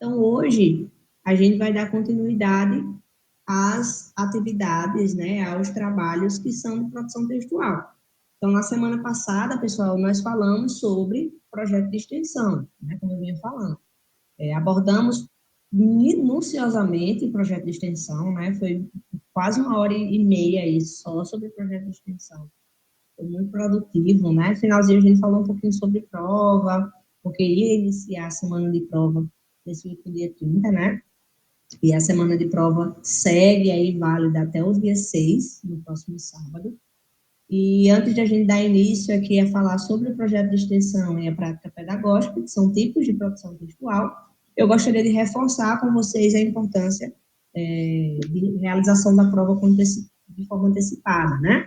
Então, hoje, a gente vai dar continuidade às atividades, né, aos trabalhos que são de produção textual. Então, na semana passada, pessoal, nós falamos sobre projeto de extensão, né, como eu vinha falando. Abordamos minuciosamente o projeto de extensão, né, foi quase 1h30 aí só sobre projeto de extensão. Foi muito produtivo, né? No finalzinho a gente falou um pouquinho sobre prova, porque ia iniciar a semana de prova nesse último dia 30, né? E a semana de prova segue aí válida até o dia 6, no próximo sábado. E antes de a gente dar início aqui a falar sobre o projeto de extensão e a prática pedagógica, que são tipos de produção textual, eu gostaria de reforçar com vocês a importância de realização da prova de forma antecipada, né?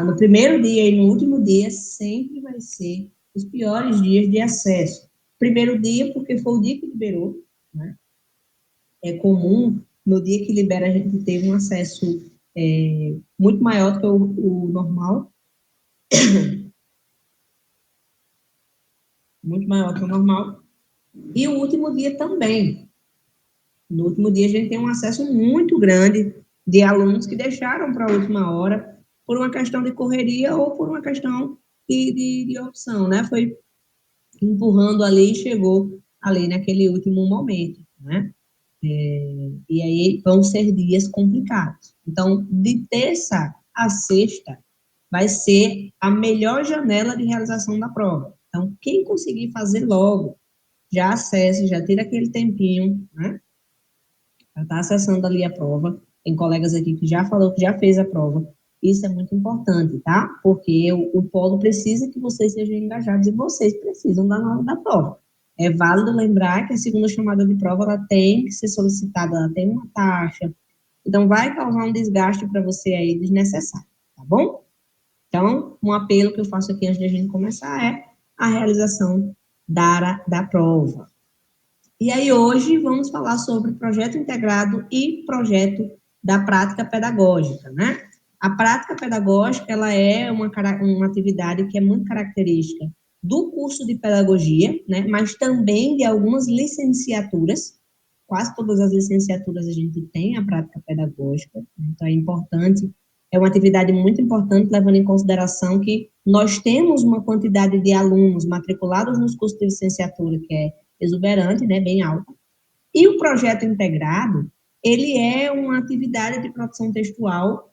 No primeiro dia e no último dia, sempre vai ser os piores dias de acesso. Primeiro dia, porque foi o dia que liberou, né? É comum, no dia que libera, a gente ter um acesso muito maior do que o normal, muito maior que o normal, e o último dia também. No último dia, a gente tem um acesso muito grande de alunos que deixaram para a última hora por uma questão de correria ou por uma questão de opção, né? Foi empurrando ali e chegou ali naquele último momento, né? E aí vão ser dias complicados. Então, de terça a sexta vai ser a melhor janela de realização da prova. Então, quem conseguir fazer logo, já acesse, já tira aquele tempinho, né? Já está acessando ali a prova. Tem colegas aqui que já falou que já fez a prova. Isso é muito importante, tá? Porque o polo precisa que vocês sejam engajados e vocês precisam da nota da prova. É válido lembrar que a segunda chamada de prova, ela tem que ser solicitada, ela tem uma taxa. Então, vai causar um desgaste para você aí desnecessário, tá bom? Então, um apelo que eu faço aqui antes de a gente começar é a realização da prova. E aí, hoje, vamos falar sobre projeto integrado e projeto da prática pedagógica, né? A prática pedagógica, ela é uma atividade que é muito característica do curso de pedagogia, né? Mas também de algumas licenciaturas. Quase todas as licenciaturas a gente tem a prática pedagógica, né? Então é importante, é uma atividade muito importante, levando em consideração que nós temos uma quantidade de alunos matriculados nos cursos de licenciatura que é exuberante, né, bem alta. E o projeto integrado, ele é uma atividade de produção textual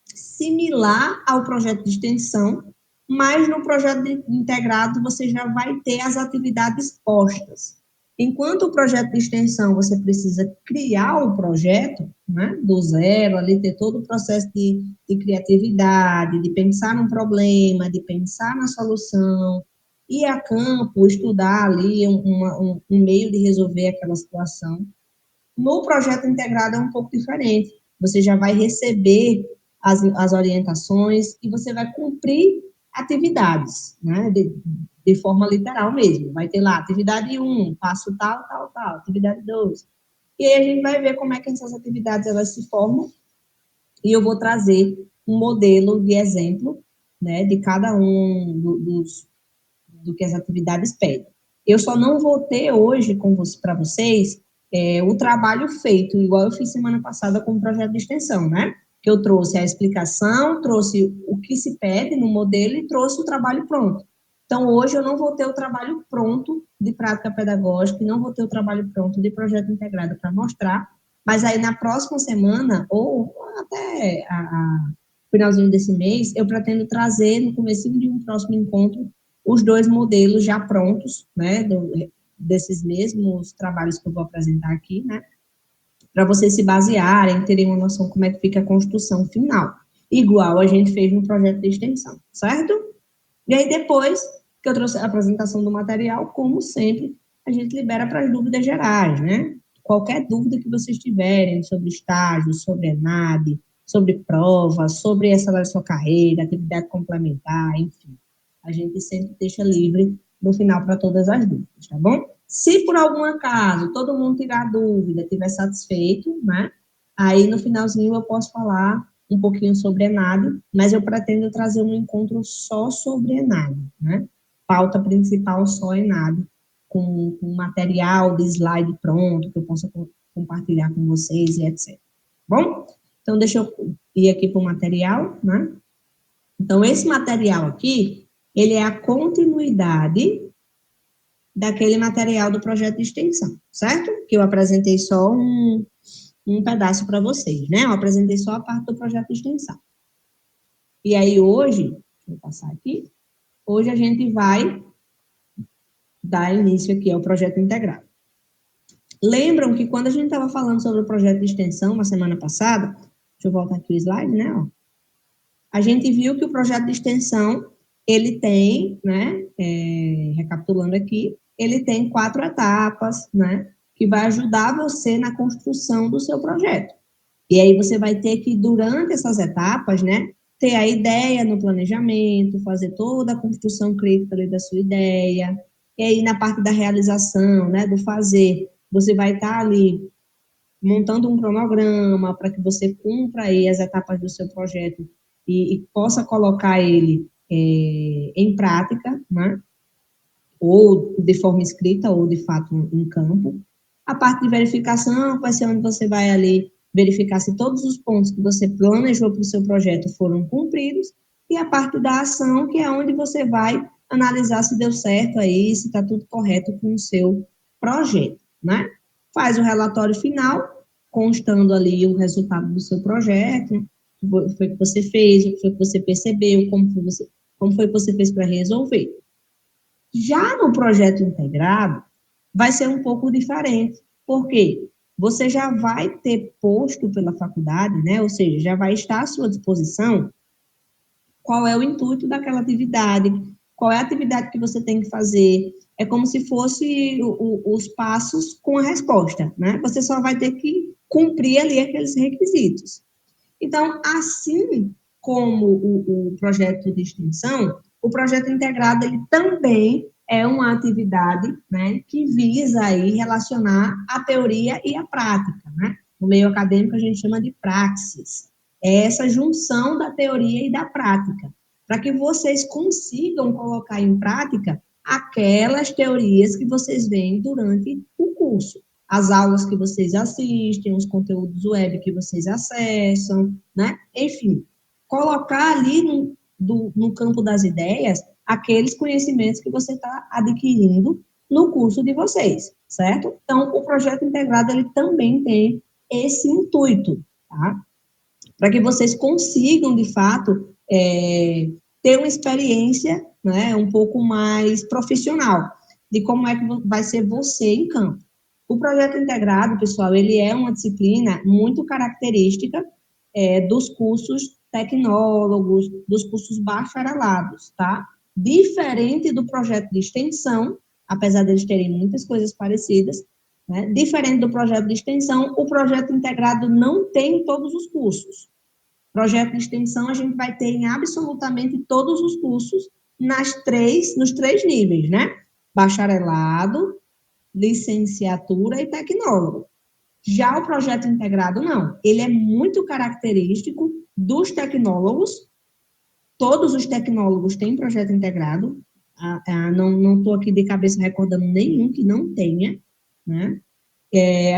similar ao projeto de extensão, mas no projeto integrado você já vai ter as atividades postas. Enquanto o projeto de extensão você precisa criar o projeto, né, do zero, ali ter todo o processo de criatividade, de pensar num problema, de pensar na solução, ir a campo, estudar ali um meio de resolver aquela situação. No projeto integrado é um pouco diferente. Você já vai receber as orientações e você vai cumprir atividades, né, de forma literal mesmo. Vai ter lá, atividade 1, passo tal, tal, tal, atividade 2. E aí a gente vai ver como é que essas atividades elas se formam e eu vou trazer um modelo de exemplo, né, de cada um do que as atividades pedem. Eu só não vou ter hoje para vocês o trabalho feito, igual eu fiz semana passada com o projeto de extensão, né? Que eu trouxe a explicação, trouxe o que se pede no modelo e trouxe o trabalho pronto. Então, hoje eu não vou ter o trabalho pronto de prática pedagógica e não vou ter o trabalho pronto de projeto integrado para mostrar, mas aí na próxima semana, ou até finalzinho desse mês, eu pretendo trazer no comecinho de um próximo encontro os dois modelos já prontos, né, desses mesmos trabalhos que eu vou apresentar aqui, né, para vocês se basearem, terem uma noção como é que fica a construção final, igual a gente fez no projeto de extensão, certo? E aí, depois que eu trouxe a apresentação do material, como sempre, a gente libera para as dúvidas gerais, né? Qualquer dúvida que vocês tiverem sobre estágio, sobre ENAD, sobre prova, sobre essa da sua carreira, atividade complementar, enfim. A gente sempre deixa livre no final para todas as dúvidas, tá bom? Se por algum acaso todo mundo tiver dúvida, estiver satisfeito, né? Aí no finalzinho eu posso falar um pouquinho sobre ENAD, mas eu pretendo trazer um encontro só sobre ENAD, né? Pauta principal só ENAD, com material de slide pronto, que eu possa compartilhar com vocês e etc. Bom? Então, deixa eu ir aqui para o material, né? Então, esse material aqui, ele é a continuidade daquele material do projeto de extensão, certo? Que eu apresentei só um pedaço para vocês, né? Eu apresentei só a parte do projeto de extensão. E aí, hoje, deixa eu passar aqui, hoje a gente vai dar início aqui ao projeto integrado. Lembram que quando a gente estava falando sobre o projeto de extensão, na semana passada, deixa eu voltar aqui o slide, né? Ó, a gente viu que o projeto de extensão, ele tem, né, recapitulando aqui, ele tem 4 etapas, né, que vai ajudar você na construção do seu projeto. E aí você vai ter que, durante essas etapas, né, ter a ideia no planejamento, fazer toda a construção crítica ali da sua ideia, e aí na parte da realização, né, do fazer, você vai estar ali montando um cronograma para que você cumpra aí as etapas do seu projeto e possa colocar ele em prática, né? Ou de forma escrita, ou de fato em campo. A parte de verificação vai ser onde você vai ali verificar se todos os pontos que você planejou para o seu projeto foram cumpridos, e a parte da ação, que é onde você vai analisar se deu certo aí, se está tudo correto com o seu projeto, né? Faz o relatório final, constando ali o resultado do seu projeto, o que foi que você fez, o que foi que você percebeu, como foi que você fez para resolver. Já no projeto integrado, vai ser um pouco diferente. Por quê? Você já vai ter posto pela faculdade, né? Ou seja, já vai estar à sua disposição qual é o intuito daquela atividade, qual é a atividade que você tem que fazer. É como se fosse os passos com a resposta, né? Você só vai ter que cumprir ali aqueles requisitos. Então, assim como o projeto de extensão, o projeto integrado, ele também é uma atividade, né, que visa aí relacionar a teoria e a prática, né? No meio acadêmico, a gente chama de praxis. É essa junção da teoria e da prática, para que vocês consigam colocar em prática aquelas teorias que vocês veem durante o curso. As aulas que vocês assistem, os conteúdos web que vocês acessam, né? Enfim, colocar ali no campo das ideias aqueles conhecimentos que você está adquirindo no curso de vocês, certo? Então, o projeto integrado, ele também tem esse intuito, tá? Para que vocês consigam, de fato, ter uma experiência, né, um pouco mais profissional de como é que vai ser você em campo. O projeto integrado, pessoal, ele é uma disciplina muito característica dos cursos tecnólogos, dos cursos bacharelados, tá? Diferente do projeto de extensão, apesar deles terem muitas coisas parecidas, né? Diferente do projeto de extensão, o projeto integrado não tem todos os cursos. Projeto de extensão a gente vai ter em absolutamente todos os cursos nos três níveis, né? Bacharelado, licenciatura e tecnólogo. Já o projeto integrado, não. Ele é muito característico dos tecnólogos. Todos os tecnólogos têm projeto integrado. Não estou aqui de cabeça recordando nenhum que não tenha, né?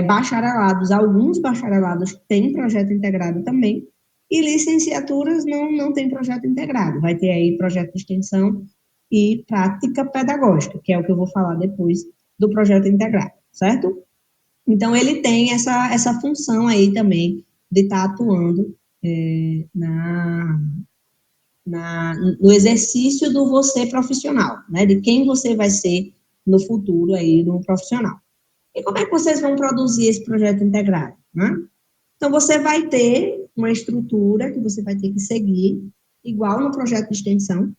Bacharelados, alguns bacharelados têm projeto integrado também. E licenciaturas não tem projeto integrado. Vai ter aí projeto de extensão e prática pedagógica, que é o que eu vou falar depois do projeto integrado, certo? Então, ele tem essa função aí também de estar atuando no exercício do você profissional, né? De quem você vai ser no futuro aí, no profissional. E como é que vocês vão produzir esse projeto integrado, né? Então, você vai ter uma estrutura que você vai ter que seguir, igual no projeto de extensão.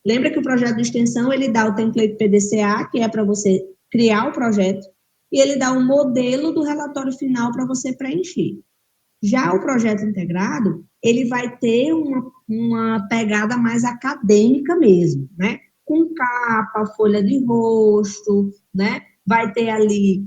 Lembra que o projeto de extensão, ele dá o template PDCA, que é para você criar o projeto, e ele dá um modelo do relatório final para você preencher. Já o projeto integrado, ele vai ter uma pegada mais acadêmica mesmo, né? Com capa, folha de rosto, né? Vai ter ali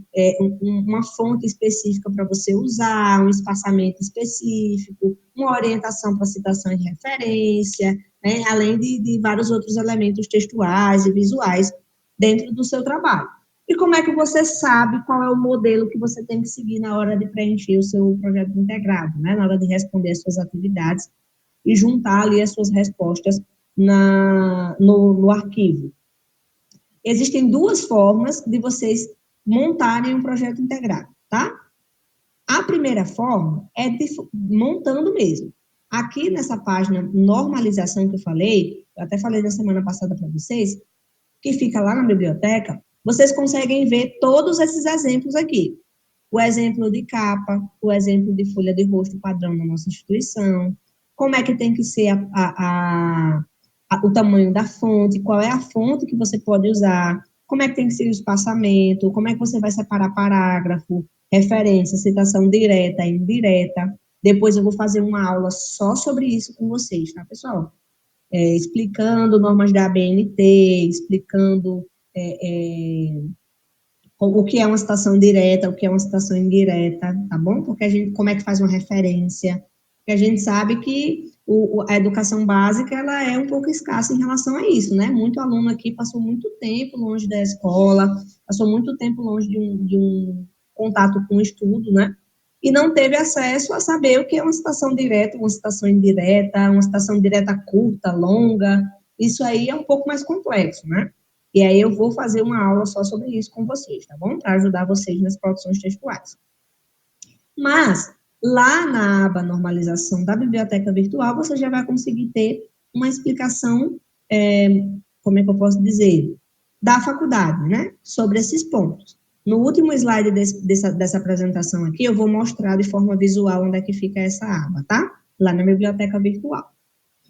uma fonte específica para você usar, um espaçamento específico, uma orientação para citação e referência, né? Além de vários outros elementos textuais e visuais dentro do seu trabalho. E como é que você sabe qual é o modelo que você tem que seguir na hora de preencher o seu projeto integrado, né? Na hora de responder as suas atividades e juntar ali as suas respostas no arquivo. Existem duas formas de vocês montarem um projeto integrado, tá? A primeira forma é montando mesmo. Aqui nessa página normalização que eu falei, eu até falei na semana passada para vocês, que fica lá na biblioteca, vocês conseguem ver todos esses exemplos aqui. O exemplo de capa, o exemplo de folha de rosto padrão na nossa instituição, como é que tem que ser o tamanho da fonte, qual é a fonte que você pode usar, como é que tem que ser o espaçamento, como é que você vai separar parágrafo, referência, citação direta e indireta. Depois eu vou fazer uma aula só sobre isso com vocês, tá, pessoal? Explicando normas da ABNT, explicando o que é uma citação direta, o que é uma citação indireta, tá bom? Porque a gente, como é que faz uma referência? Porque a gente sabe que a educação básica, ela é um pouco escassa em relação a isso, né? Muito aluno aqui passou muito tempo longe da escola, passou muito tempo longe de um contato com o estudo, né? E não teve acesso a saber o que é uma citação direta, uma citação indireta, uma citação direta curta, longa. Isso aí é um pouco mais complexo, né? E aí eu vou fazer uma aula só sobre isso com vocês, tá bom? Para ajudar vocês nas produções textuais. Mas, lá na aba normalização da biblioteca virtual, você já vai conseguir ter uma explicação, como é que eu posso dizer, da faculdade, né? Sobre esses pontos. No último slide dessa apresentação aqui, eu vou mostrar de forma visual onde é que fica essa aba, tá? Lá na biblioteca virtual.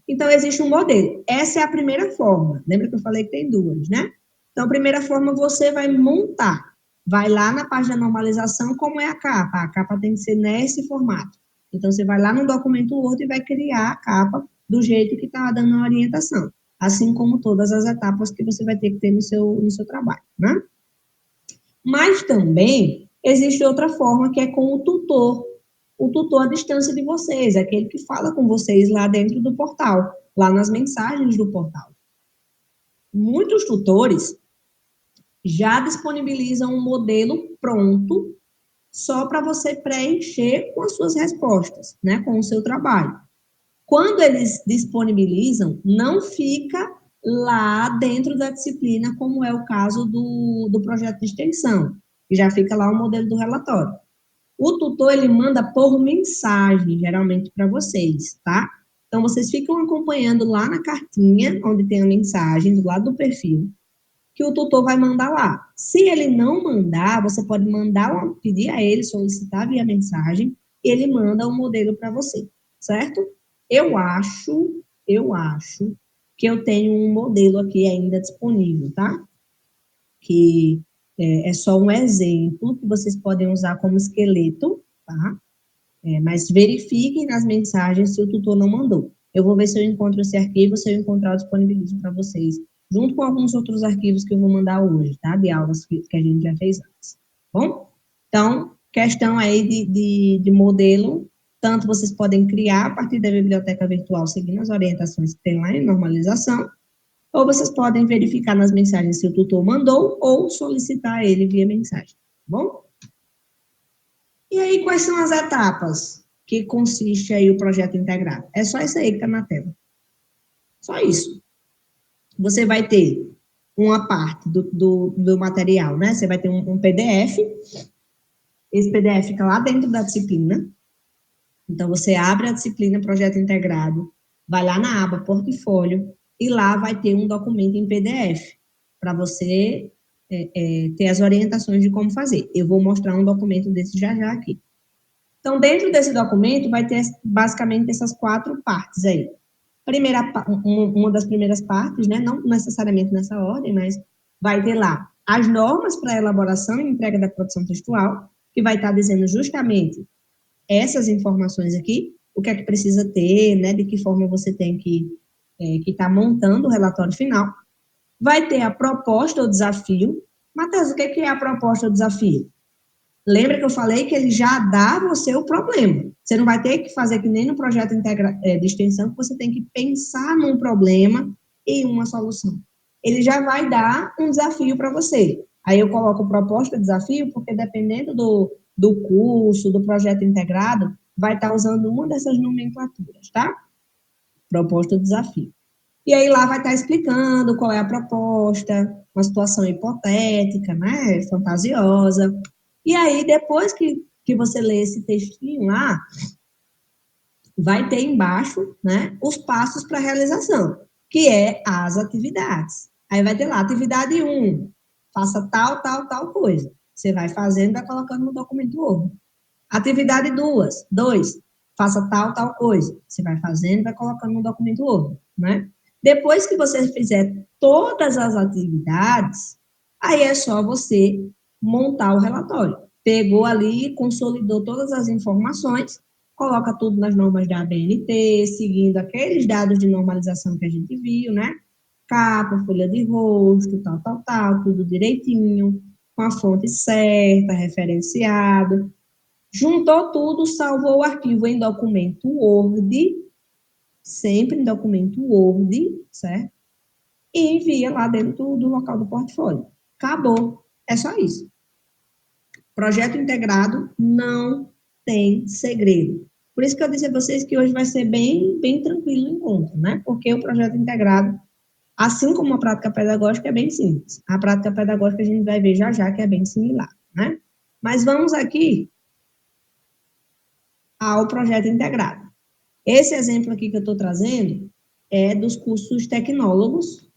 Então, existe um modelo. Essa é a primeira forma. Lembra que eu falei que tem duas, né? Então, a primeira forma, você vai montar. Vai lá na página de normalização, como é a capa. A capa tem que ser nesse formato. Então, você vai lá no documento Word e vai criar a capa do jeito que está dando a orientação. Assim como todas as etapas que você vai ter que ter no seu trabalho, né? Mas também existe outra forma, que é com o tutor à distância de vocês, aquele que fala com vocês lá dentro do portal, lá nas mensagens do portal. Muitos tutores já disponibilizam um modelo pronto só para você preencher com as suas respostas, né, com o seu trabalho. Quando eles disponibilizam, não fica lá dentro da disciplina, como é o caso do projeto de extensão, que já fica lá o modelo do relatório. O tutor, ele manda por mensagem, geralmente, para vocês, tá? Então, vocês ficam acompanhando lá na cartinha, onde tem a mensagem, do lado do perfil, que o tutor vai mandar lá. Se ele não mandar, você pode pedir a ele, solicitar via mensagem, e ele manda o modelo para você, certo? Eu acho que eu tenho um modelo aqui ainda disponível, tá? Que é só um exemplo que vocês podem usar como esqueleto, tá? Mas verifiquem nas mensagens se o tutor não mandou. Eu vou ver se eu encontro esse arquivo, se eu encontrar, eu disponibilizo para vocês, junto com alguns outros arquivos que eu vou mandar hoje, tá? De aulas que a gente já fez antes. Bom? Então, questão aí de modelo, tanto vocês podem criar a partir da biblioteca virtual, seguindo as orientações que tem lá em normalização, ou vocês podem verificar nas mensagens se o tutor mandou, ou solicitar ele via mensagem, tá bom? E aí, quais são as etapas que consiste aí o projeto integrado? É só isso aí que está na tela. Só isso. Você vai ter uma parte do material, né? Você vai ter um PDF. Esse PDF fica lá dentro da disciplina. Então, você abre a disciplina Projeto Integrado, vai lá na aba Portfólio, e lá vai ter um documento em PDF, para você ter as orientações de como fazer. Eu vou mostrar um documento desse já aqui. Então, dentro desse documento, vai ter basicamente essas 4 partes aí. Uma das primeiras partes, né, não necessariamente nessa ordem, mas vai ter lá as normas para elaboração e entrega da produção textual, que vai estar dizendo justamente essas informações aqui, o que é que precisa ter, né, de que forma você tem que estar montando o relatório final. Vai ter a proposta ou desafio. Matheus, o que é a proposta ou desafio? Lembra que eu falei que ele já dá a você o problema. Você não vai ter que fazer que nem no projeto de extensão, que você tem que pensar num problema e uma solução. Ele já vai dar um desafio para você. Aí eu coloco proposta, desafio, porque dependendo do curso, do projeto integrado, vai estar usando uma dessas nomenclaturas, tá? Proposta, desafio. E aí lá vai estar explicando qual é a proposta, uma situação hipotética, né, fantasiosa. E aí, depois que você lê esse textinho lá, vai ter embaixo, né, os passos para a realização, que é as atividades. Aí vai ter lá, atividade 1, faça tal, tal, tal coisa. Você vai fazendo, vai colocando no documento Word. Atividade 2, faça tal, tal coisa. Você vai fazendo, vai colocando no documento Word, né? Depois que você fizer todas as atividades, aí é só você montar o relatório. Pegou ali, consolidou todas as informações, coloca tudo nas normas da ABNT, seguindo aqueles dados de normalização que a gente viu, né? Capa, folha de rosto, tal, tal, tal, tudo direitinho, com a fonte certa, referenciado. Juntou tudo, salvou o arquivo em documento Word, sempre em documento Word, certo? E envia lá dentro do local do portfólio. Acabou. É só isso. Projeto integrado não tem segredo. Por isso que eu disse a vocês que hoje vai ser bem tranquilo o encontro, né? Porque o projeto integrado, assim como a prática pedagógica, é bem simples. A prática pedagógica a gente vai ver já já que é bem similar, né? Mas vamos aqui ao projeto integrado. Esse exemplo aqui que eu estou trazendo é dos cursos tecnólogos,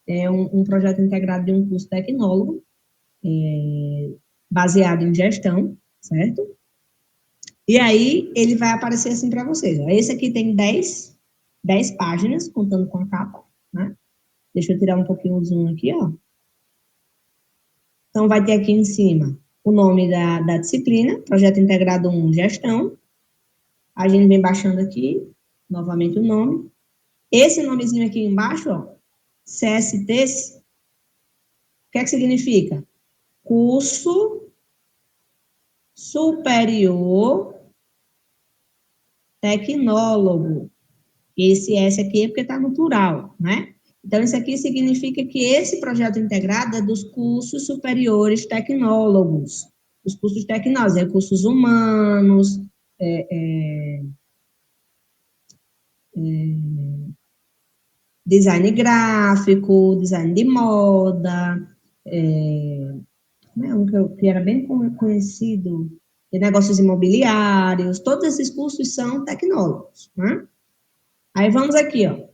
é um projeto integrado de um curso tecnólogo, baseado em gestão, certo? E aí, ele vai aparecer assim para vocês. Ó. Esse aqui tem 10 páginas, contando com a capa, né? Deixa eu tirar um pouquinho o zoom aqui, ó. Então, vai ter aqui em cima o nome da disciplina, Projeto Integrado 1, Gestão. A gente vem baixando aqui, novamente o nome. Esse nomezinho aqui embaixo, ó, CST, o que é que significa? Curso Superior Tecnólogo. Esse S aqui é porque está no plural, né? Então, isso aqui significa que esse projeto integrado é dos cursos superiores tecnólogos. Os cursos tecnólogos, recursos humanos, design gráfico, design de moda, né, que era bem conhecido, de negócios imobiliários, todos esses cursos são tecnólogos, né? Aí vamos aqui, ó.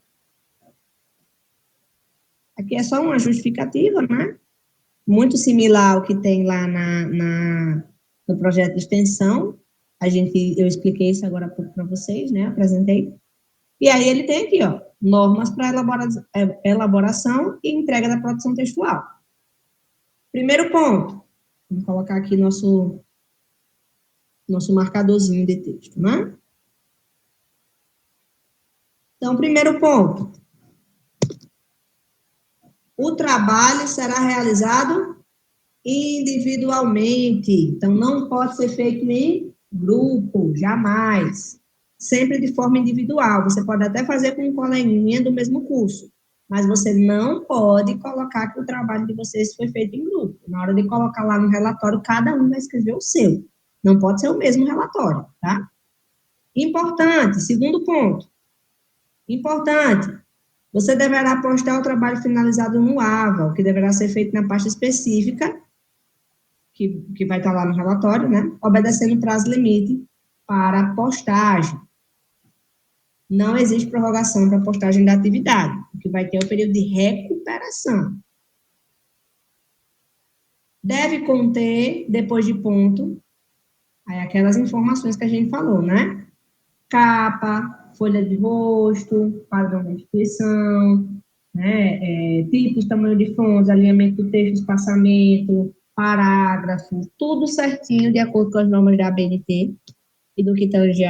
Aqui é só uma justificativa, né? Muito similar ao que tem lá no projeto de extensão. Eu expliquei isso agora há pouco para vocês, né? Apresentei. E aí ele tem aqui, ó, normas para elaboração e entrega da produção textual. Primeiro ponto, vamos colocar aqui nosso marcadorzinho de texto, né? Então, primeiro ponto, o trabalho será realizado individualmente, então não pode ser feito em grupo, jamais. Sempre de forma individual. Você pode até fazer com um coleguinha do mesmo curso, mas você não pode colocar que o trabalho de vocês foi feito em grupo. Na hora de colocar lá no relatório, cada um vai escrever o seu. Não pode ser o mesmo relatório, tá? Importante, segundo ponto. Importante, você deverá postar o trabalho finalizado no AVA, que deverá ser feito na pasta específica que vai estar lá no relatório, né? Obedecendo o prazo limite para postagem. Não existe prorrogação para postagem da atividade, o que vai ter é o período de recuperação. Deve conter, depois de ponto, aí aquelas informações que a gente falou, né? Capa, folha de rosto, padrão da instituição, né? Tipos, tamanho de fontes, alinhamento do texto, espaçamento, parágrafo, tudo certinho de acordo com as normas da ABNT e do que tange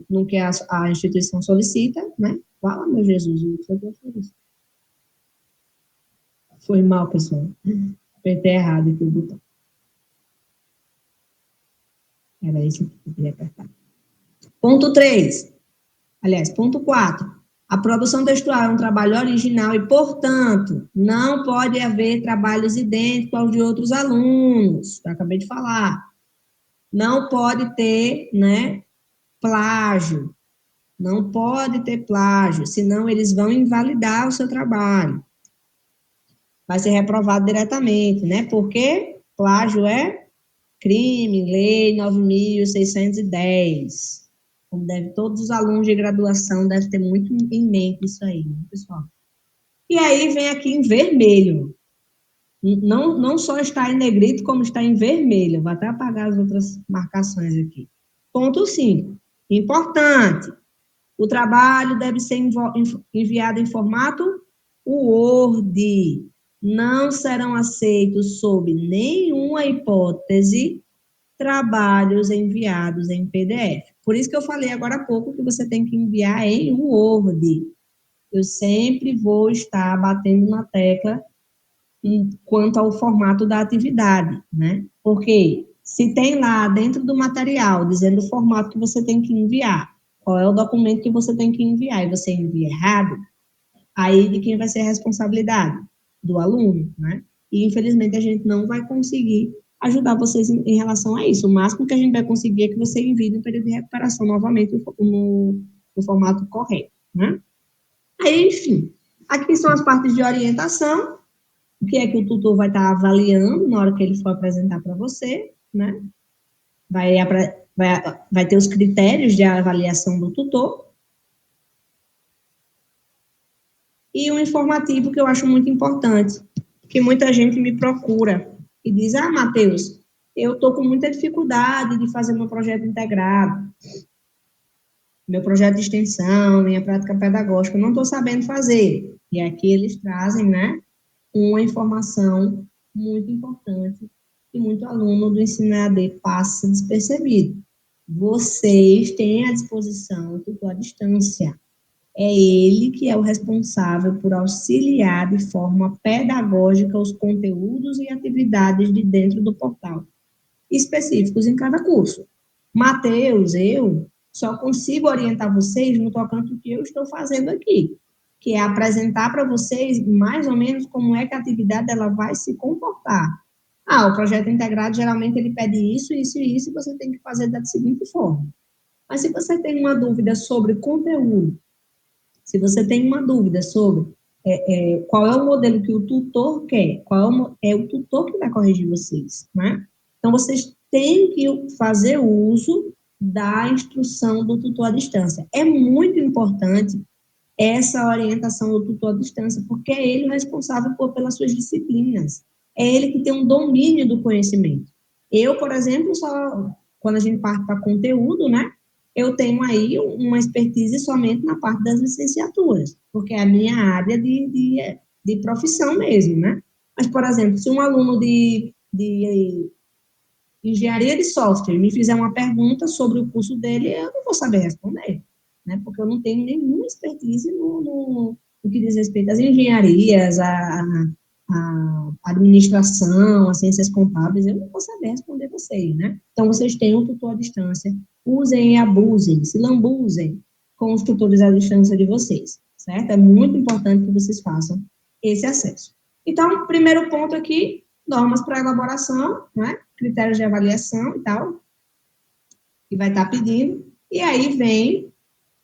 no que a instituição solicita, né? Fala, meu Jesus, foi mal, pessoal. Apertei errado aqui o botão. Era isso que eu queria apertar. Ponto 3. Aliás, ponto 4. A produção textual é um trabalho original e, portanto, não pode haver trabalhos idênticos aos de outros alunos. Eu acabei de falar. Não pode ter, né, plágio. Não pode ter plágio, senão eles vão invalidar o seu trabalho. Vai ser reprovado diretamente, né? Porque plágio é crime, lei 9.610. Como deve, todos os alunos de graduação devem ter muito em mente isso aí, né, pessoal? E aí vem aqui em vermelho. Não só está em negrito, como está em vermelho. Vou até apagar as outras marcações aqui. Ponto 5. Importante. O trabalho deve ser enviado em formato Word. Não serão aceitos, sob nenhuma hipótese, trabalhos enviados em PDF. Por isso que eu falei agora há pouco que você tem que enviar em Word. Eu sempre vou estar batendo na tecla quanto ao formato da atividade, né? Porque se tem lá dentro do material dizendo o formato que você tem que enviar, qual é o documento que você tem que enviar, e você envia errado, aí de quem vai ser a responsabilidade? Do aluno, né? E infelizmente a gente não vai conseguir ajudar vocês em relação a isso. O máximo que a gente vai conseguir é que você envie no período de recuperação novamente no formato correto, né? Aí, enfim, aqui são as partes de orientação, o que é que o tutor vai estar avaliando na hora que ele for apresentar para você, né? Vai ter os critérios de avaliação do tutor. E um informativo que eu acho muito importante, que muita gente me procura e diz, Matheus, eu estou com muita dificuldade de fazer meu projeto integrado, meu projeto de extensão, minha prática pedagógica, eu não estou sabendo fazer. E aqui eles trazem, né, uma informação muito importante que muito aluno do ensino EAD passa despercebido. Vocês têm à disposição o tutor à distância. É ele que é o responsável por auxiliar de forma pedagógica os conteúdos e atividades de dentro do portal, específicos em cada curso. Matheus, eu só consigo orientar vocês no tocante ao que eu estou fazendo aqui, que é apresentar para vocês mais ou menos como é que a atividade ela vai se comportar. O projeto integrado, geralmente, ele pede isso, isso e isso, e você tem que fazer da seguinte forma. Mas se você tem uma dúvida sobre conteúdo, se você tem uma dúvida sobre qual é o modelo que o tutor quer, qual é o tutor que vai corrigir vocês, né? Então, vocês têm que fazer uso da instrução do tutor à distância. É muito importante essa orientação do tutor à distância, porque é ele o responsável pelas suas disciplinas. É ele que tem um domínio do conhecimento. Eu, por exemplo, quando a gente parte para conteúdo, né, eu tenho aí uma expertise somente na parte das licenciaturas, porque é a minha área de profissão mesmo, né? Mas, por exemplo, se um aluno de engenharia de software me fizer uma pergunta sobre o curso dele, eu não vou saber responder, né? Porque eu não tenho nenhuma expertise no que diz respeito às engenharias, a administração, as ciências contábeis, eu não vou saber responder vocês, né? Então, vocês têm um tutor à distância, usem e abusem, se lambuzem com os tutores à distância de vocês, certo? É muito importante que vocês façam esse acesso. Então, primeiro ponto aqui, normas para elaboração, né? Critérios de avaliação e tal, que vai estar pedindo, e aí vem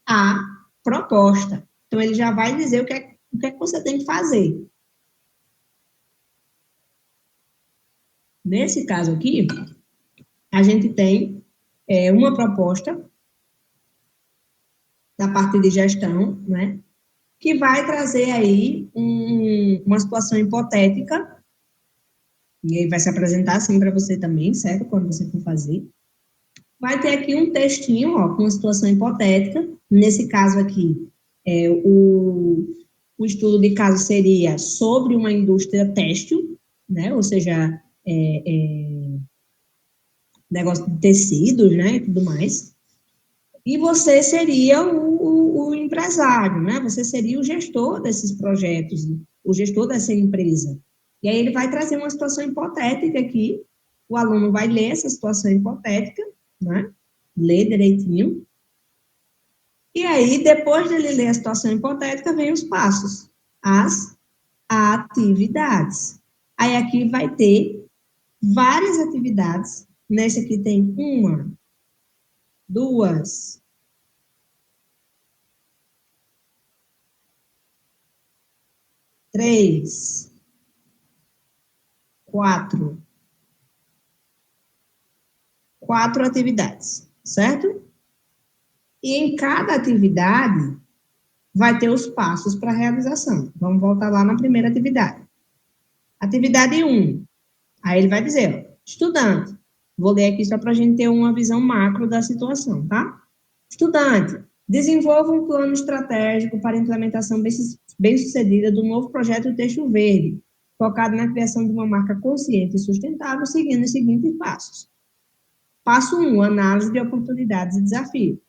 a proposta. Então, ele já vai dizer o que é que você tem que fazer. Nesse caso aqui, a gente tem uma proposta da parte de gestão, né, que vai trazer aí uma situação hipotética, e aí vai se apresentar assim para você também, certo? Quando você for fazer. Vai ter aqui um textinho, ó, com uma situação hipotética. Nesse caso aqui, o estudo de caso seria sobre uma indústria têxtil, né, ou seja, negócio de tecidos, né, e tudo mais. E você seria o empresário, né? Você seria o gestor desses projetos, o gestor dessa empresa. E aí ele vai trazer uma situação hipotética aqui, o aluno vai ler essa situação hipotética, né? Ler direitinho. E aí, depois dele ler a situação hipotética, vem os passos, as atividades. Aí aqui vai ter várias atividades. Nesse aqui tem uma, duas, três, quatro. Quatro atividades, certo? E em cada atividade vai ter os passos para a realização. Vamos voltar lá na primeira atividade. Atividade 1. Aí ele vai dizer, ó, estudante. Vou ler aqui só para a gente ter uma visão macro da situação, tá? Estudante, desenvolva um plano estratégico para a implementação bem-sucedida do novo projeto Texto Verde, focado na criação de uma marca consciente e sustentável, seguindo os seguintes passos. Passo 1, análise de oportunidades e desafios.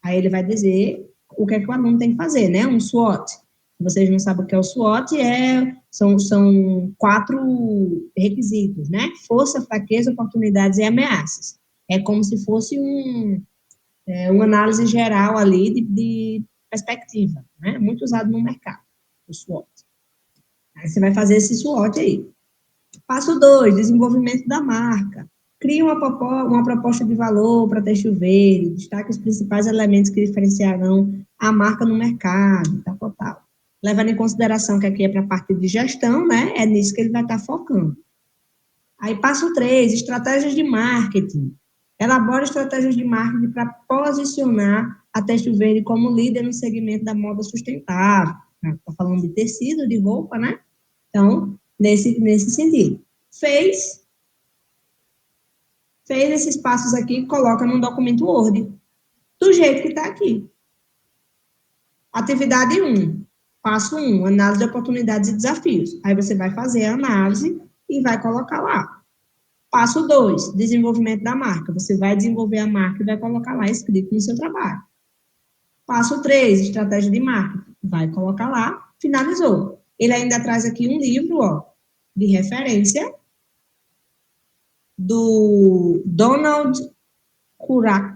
Aí ele vai dizer o que é que o aluno tem que fazer, né? Um SWOT. Se vocês não sabem o que é o SWOT, são 4 requisitos, né? Força, fraqueza, oportunidades e ameaças. É como se fosse uma análise geral ali de perspectiva, né? Muito usado no mercado, o SWOT. Aí você vai fazer esse SWOT aí. Passo 2, desenvolvimento da marca. Crie uma proposta de valor para Texto Verde, destaque os principais elementos que diferenciarão a marca no mercado, tal. Levando em consideração que aqui é para a parte de gestão, né? É nisso que ele vai estar focando. Aí, passo 3, estratégias de marketing. Elabore estratégias de marketing para posicionar a Texto Verde como líder no segmento da moda sustentável. Está falando de tecido, de roupa, né? Então, nesse sentido. Fez esses passos aqui, coloca num documento Word, do jeito que está aqui. Atividade 1, passo 1, análise de oportunidades e desafios. Aí você vai fazer a análise e vai colocar lá. Passo 2, desenvolvimento da marca. Você vai desenvolver a marca e vai colocar lá escrito no seu trabalho. Passo 3, estratégia de marketing. Vai colocar lá, finalizou. Ele ainda traz aqui um livro, ó, de referência, do Donald Curac,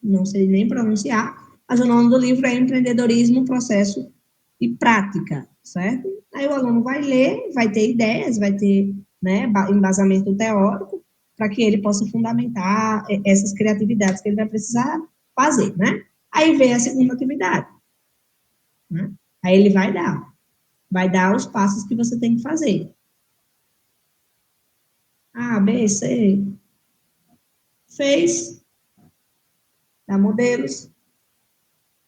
não sei nem pronunciar, mas o nome do livro é Empreendedorismo, Processo e Prática, certo? Aí o aluno vai ler, vai ter ideias, vai ter, né, embasamento teórico, para que ele possa fundamentar essas criatividades que ele vai precisar fazer, né? Aí vem a segunda atividade, né? Aí ele vai dar os passos que você tem que fazer. A, B, C, fez, dá modelos,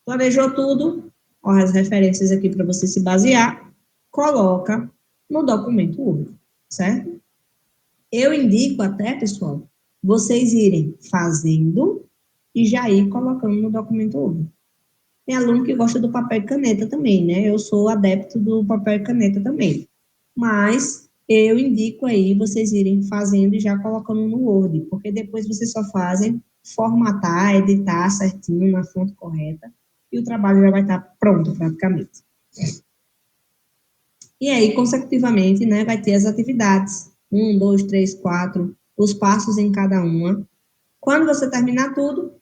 planejou tudo, ó, as referências aqui para você se basear, coloca no documento Word, certo? Eu indico até, pessoal, vocês irem fazendo e já ir colocando no documento Word. Tem aluno que gosta do papel e caneta também, né? Eu sou adepto do papel e caneta também. Mas eu indico aí vocês irem fazendo e já colocando no Word, porque depois vocês só fazem formatar, editar certinho na fonte correta e o trabalho já vai estar pronto praticamente. E aí, consecutivamente, né, vai ter as atividades. 1, 2, 3, 4, os passos em cada uma. Quando você terminar tudo,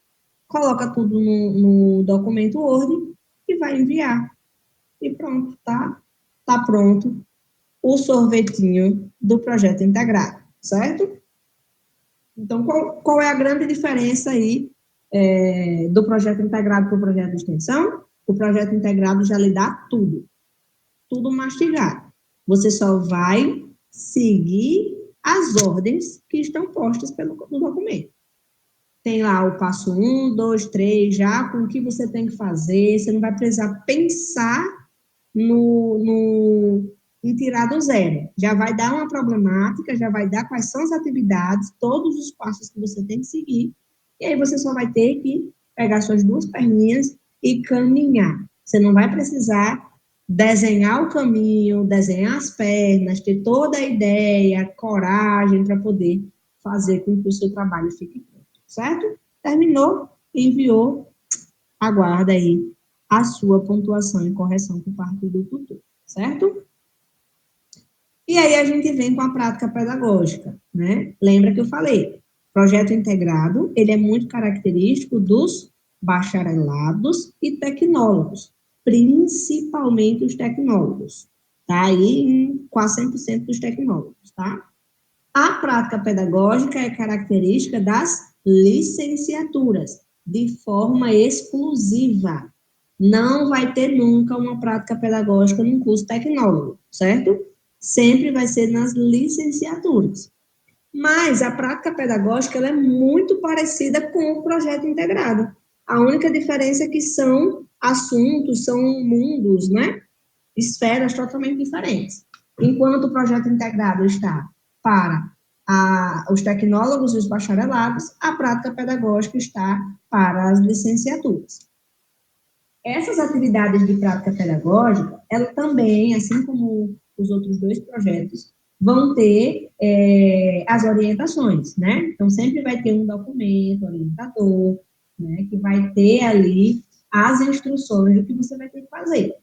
coloca tudo no documento Word e vai enviar. E pronto, tá? Tá pronto o sorvetinho do projeto integrado, certo? Então, qual é a grande diferença aí do projeto integrado para o projeto de extensão? O projeto integrado já lhe dá tudo mastigado. Você só vai seguir as ordens que estão postas no documento. Tem lá o passo 1, 2, 3, já com o que você tem que fazer, você não vai precisar pensar em tirar do zero. Já vai dar uma problemática, já vai dar quais são as atividades, todos os passos que você tem que seguir, e aí você só vai ter que pegar suas duas perninhas e caminhar. Você não vai precisar desenhar o caminho, desenhar as pernas, ter toda a ideia, coragem para poder fazer com que o seu trabalho fique pronto, certo? Terminou, enviou, aguarda aí a sua pontuação e correção por parte do tutor, certo? E aí a gente vem com a prática pedagógica, né? Lembra que eu falei? Projeto integrado, ele é muito característico dos bacharelados e tecnólogos, principalmente os tecnólogos, tá? Aí em quase 100% dos tecnólogos, tá? A prática pedagógica é característica das licenciaturas, de forma exclusiva. Não vai ter nunca uma prática pedagógica num curso tecnólogo, certo? Sempre vai ser nas licenciaturas. Mas a prática pedagógica ela é muito parecida com o projeto integrado. A única diferença é que são assuntos, são mundos, né? Esferas totalmente diferentes. Enquanto o projeto integrado está para os tecnólogos e os bacharelados, a prática pedagógica está para as licenciaturas. Essas atividades de prática pedagógica, ela também, assim como os outros dois projetos, vão ter as orientações, né? Então, sempre vai ter um documento orientador, né, que vai ter ali as instruções do que você vai ter que fazer.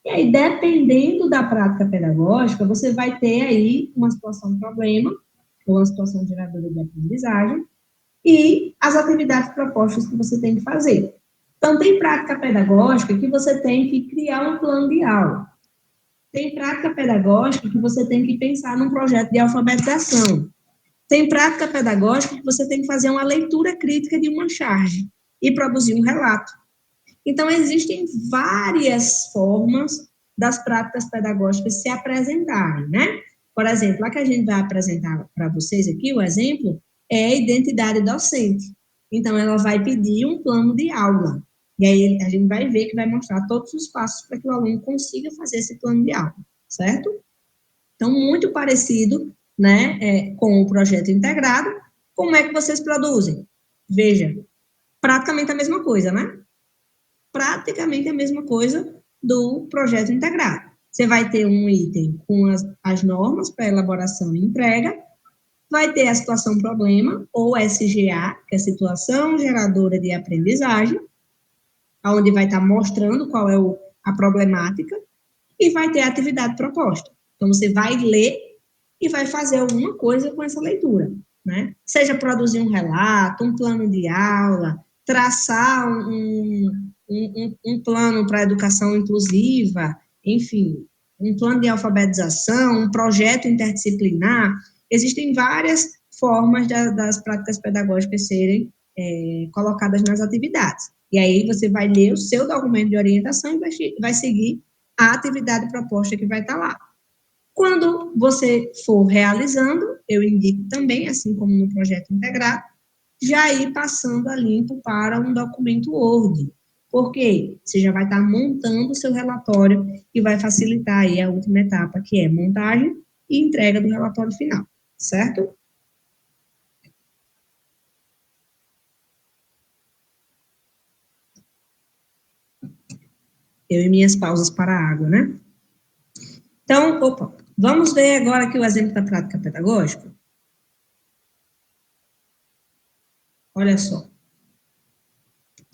E aí, dependendo da prática pedagógica, você vai ter aí uma situação problema, ou uma situação geradora de aprendizagem, e as atividades propostas que você tem que fazer. Então, tem prática pedagógica que você tem que criar um plano de aula. Tem prática pedagógica que você tem que pensar num projeto de alfabetização. Tem prática pedagógica que você tem que fazer uma leitura crítica de uma charge e produzir um relato. Então, existem várias formas das práticas pedagógicas se apresentarem, né? Por exemplo, a que a gente vai apresentar para vocês aqui, o exemplo, é a identidade docente. Então, ela vai pedir um plano de aula. E aí, a gente vai ver que vai mostrar todos os passos para que o aluno consiga fazer esse plano de aula, certo? Então, muito parecido, né, com o projeto integrado. Como é que vocês produzem? Veja, praticamente a mesma coisa, né? Praticamente a mesma coisa do projeto integrado. Você vai ter um item com as normas para elaboração e entrega, vai ter a situação problema, ou SGA, que é situação geradora de aprendizagem, onde vai estar mostrando qual é a problemática, e vai ter a atividade proposta. Então, você vai ler e vai fazer alguma coisa com essa leitura, né? Seja produzir um relato, um plano de aula, traçar um plano para a educação inclusiva, enfim, um plano de alfabetização, um projeto interdisciplinar. Existem várias formas das práticas pedagógicas serem colocadas nas atividades. E aí você vai ler o seu documento de orientação e vai seguir a atividade proposta que vai estar lá. Quando você for realizando, eu indico também, assim como no projeto integrado, já ir passando a limpo para um documento Word. Porque você já vai estar montando o seu relatório e vai facilitar aí a última etapa, que é montagem e entrega do relatório final, certo? Eu e minhas pausas para a água, né? Então, vamos ver agora aqui o exemplo da prática pedagógica? Olha só.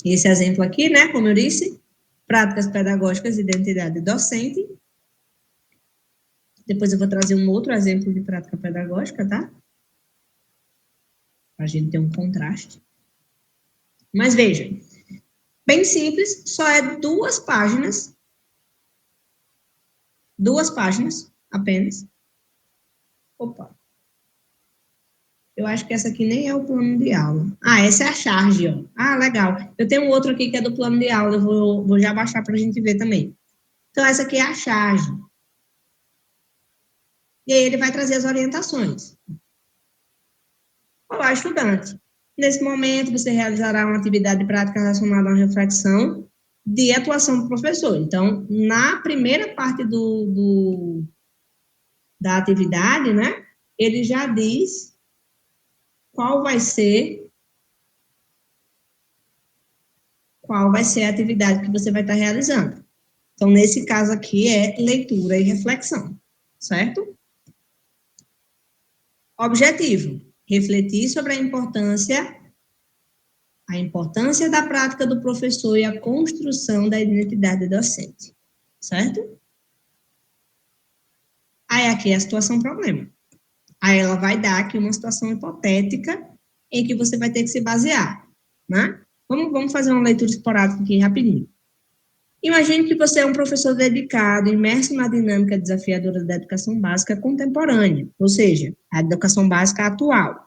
Esse exemplo aqui, né, como eu disse, práticas pedagógicas e identidade docente. Depois eu vou trazer um outro exemplo de prática pedagógica, tá? Para a gente ter um contraste. Mas veja, bem simples, só é duas páginas apenas. Eu acho que essa aqui nem é o plano de aula. Ah, essa é a charge, ó. Ah, legal. Eu tenho outro aqui que é do plano de aula, eu vou já baixar para a gente ver também. Então, essa aqui é a charge. E aí ele vai trazer as orientações. Olá, estudante. Nesse momento, você realizará uma atividade prática relacionada à reflexão de atuação do professor. Então, na primeira parte da atividade, né, ele já diz qual vai ser a atividade que você vai estar realizando. Então, nesse caso aqui é leitura e reflexão, certo? Objetivo: refletir sobre a importância da prática do professor e a construção da identidade docente, certo? Aí aqui é a situação problema. Aí ela vai dar aqui uma situação hipotética em que você vai ter que se basear, né? Vamos fazer uma leitura esporádica aqui rapidinho. Imagine que você é um professor dedicado, imerso na dinâmica desafiadora da educação básica contemporânea, ou seja, a educação básica atual.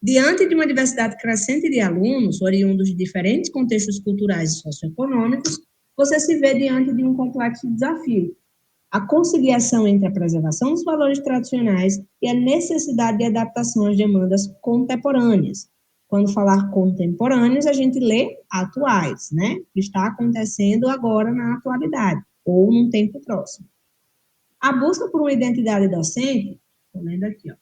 Diante de uma diversidade crescente de alunos, oriundos de diferentes contextos culturais e socioeconômicos, você se vê diante de um complexo desafio: a conciliação entre a preservação dos valores tradicionais e a necessidade de adaptação às demandas contemporâneas. Quando falar contemporâneos, a gente lê atuais, né? Que está acontecendo agora na atualidade, ou num tempo próximo. A busca por uma identidade docente, estou lendo aqui, ó.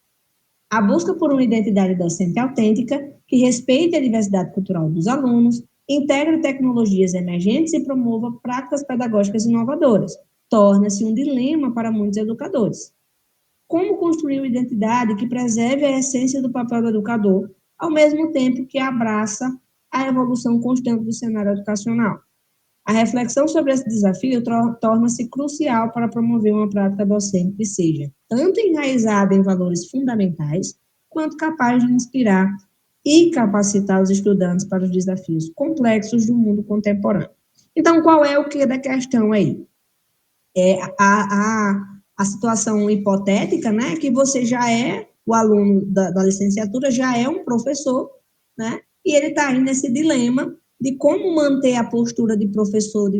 A busca por uma identidade docente autêntica, que respeite a diversidade cultural dos alunos, integre tecnologias emergentes e promova práticas pedagógicas inovadoras, torna-se um dilema para muitos educadores. Como construir uma identidade que preserve a essência do papel do educador, ao mesmo tempo que abraça a evolução constante do cenário educacional? A reflexão sobre esse desafio torna-se crucial para promover uma prática docente que seja tanto enraizada em valores fundamentais, quanto capaz de inspirar e capacitar os estudantes para os desafios complexos do mundo contemporâneo. Então, qual é o que da questão aí? A situação hipotética, né, que você já é o aluno da licenciatura, já é um professor, né, e ele está aí nesse dilema de como manter a postura de professor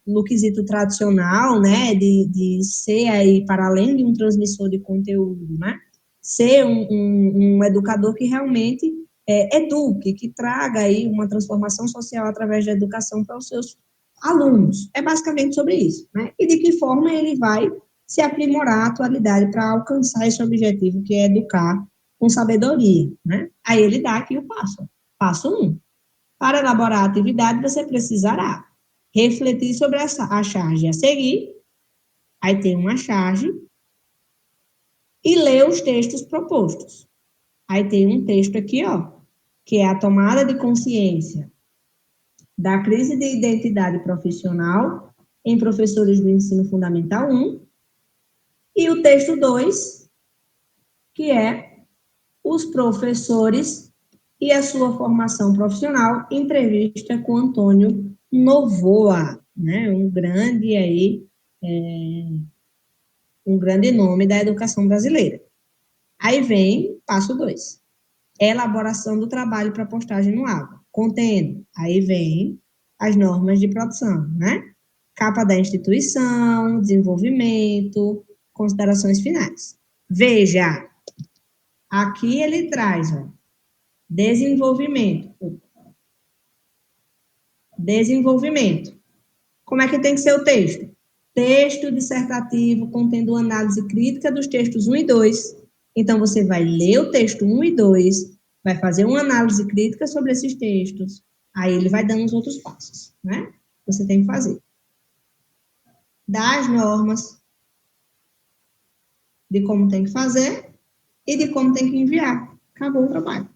no quesito tradicional, né, de ser aí, para além de um transmissor de conteúdo, né, ser um educador que realmente eduque, que traga aí uma transformação social através da educação para os seus alunos. É basicamente sobre isso, né, e de que forma ele vai se aprimorar a atualidade para alcançar esse objetivo, que é educar com sabedoria, né. Aí ele dá aqui o passo 1. Para elaborar a atividade, você precisará refletir sobre a charge a seguir, aí tem uma charge, e ler os textos propostos. Aí tem um texto aqui, ó, que é a tomada de consciência da crise de identidade profissional em professores do ensino fundamental 1, e o texto 2, que é os professores e a sua formação profissional, entrevista com Antônio Novoa, né, um grande aí, um grande nome da educação brasileira. Aí vem passo 2, elaboração do trabalho para postagem no ABA, contendo, aí vem as normas de produção, né? Capa da instituição, desenvolvimento, considerações finais. Veja, aqui ele traz, ó, desenvolvimento. Desenvolvimento. Como é que tem que ser o texto? Texto dissertativo contendo análise crítica dos textos 1 e 2. Então, você vai ler o texto 1 e 2, vai fazer uma análise crítica sobre esses textos, aí ele vai dando os outros passos, né? Você tem que fazer. Dar as normas de como tem que fazer e de como tem que enviar. Acabou o trabalho.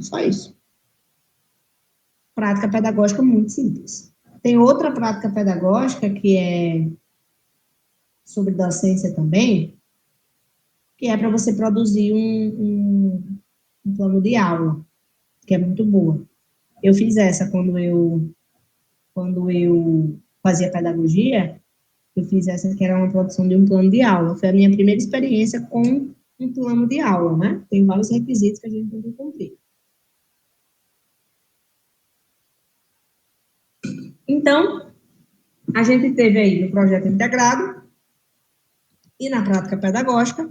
Só isso. Prática pedagógica muito simples. Tem outra prática pedagógica que é sobre docência também, que é para você produzir um plano de aula, que é muito boa. Eu fiz essa quando eu fazia pedagogia, eu fiz essa que era uma produção de um plano de aula. Foi a minha primeira experiência com um plano de aula, né? Tem vários requisitos que a gente tem que cumprir. Então, a gente teve aí no projeto integrado e na prática pedagógica,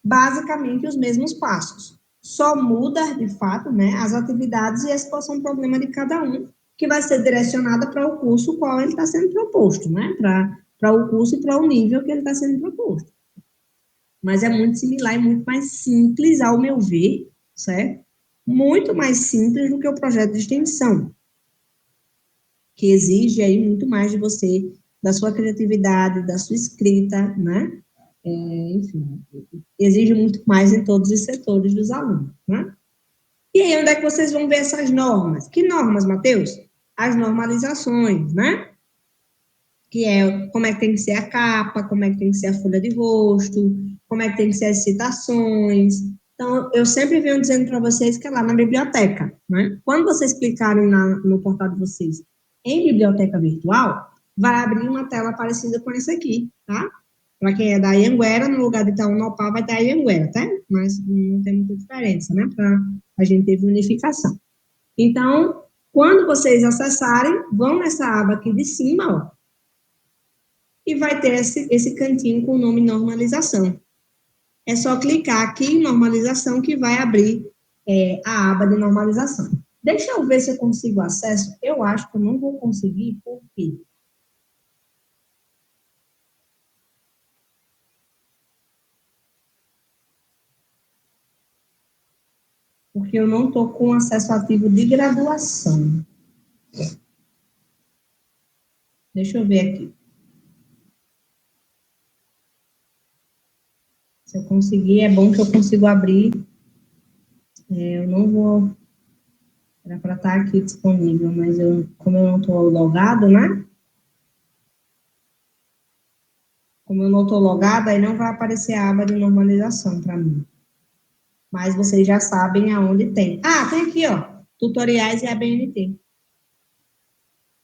basicamente os mesmos passos. Só muda, de fato, né, as atividades e a situação problema de cada um, que vai ser direcionada para o curso qual ele está sendo proposto, né, para o curso e para o nível que ele está sendo proposto. Mas é muito similar e muito mais simples, ao meu ver, certo? Muito mais simples do que o projeto de extensão, que exige aí muito mais de você, da sua criatividade, da sua escrita, né? Enfim, exige muito mais em todos os setores dos alunos, né? E aí, onde é que vocês vão ver essas normas? Que normas, Matheus? As normalizações, né? Que é como é que tem que ser a capa, como é que tem que ser a folha de rosto, como é que tem que ser as citações, Então, eu sempre venho dizendo para vocês que é lá na biblioteca, né? Quando vocês clicarem no portal de vocês em biblioteca virtual, vai abrir uma tela parecida com essa aqui, tá? Para quem é da Anhanguera, no lugar de estar um Nopal, vai estar Anhanguera, tá? Mas não tem muita diferença, né? Para a gente ter unificação. Então, quando vocês acessarem, vão nessa aba aqui de cima, ó, e vai ter esse cantinho com o nome normalização. É só clicar aqui em normalização que vai abrir a aba de normalização. Deixa eu ver se eu consigo acesso. Eu acho que eu não vou conseguir, por quê? Porque eu não estou com acesso ativo de graduação. Deixa eu ver aqui. Se eu conseguir, é bom que eu consigo abrir. Eu não vou... Era para estar aqui disponível, mas como eu não estou logado, né? Como eu não estou logada, aí não vai aparecer a aba de normalização para mim. Mas vocês já sabem aonde tem. Ah, tem aqui, ó. Tutoriais e ABNT.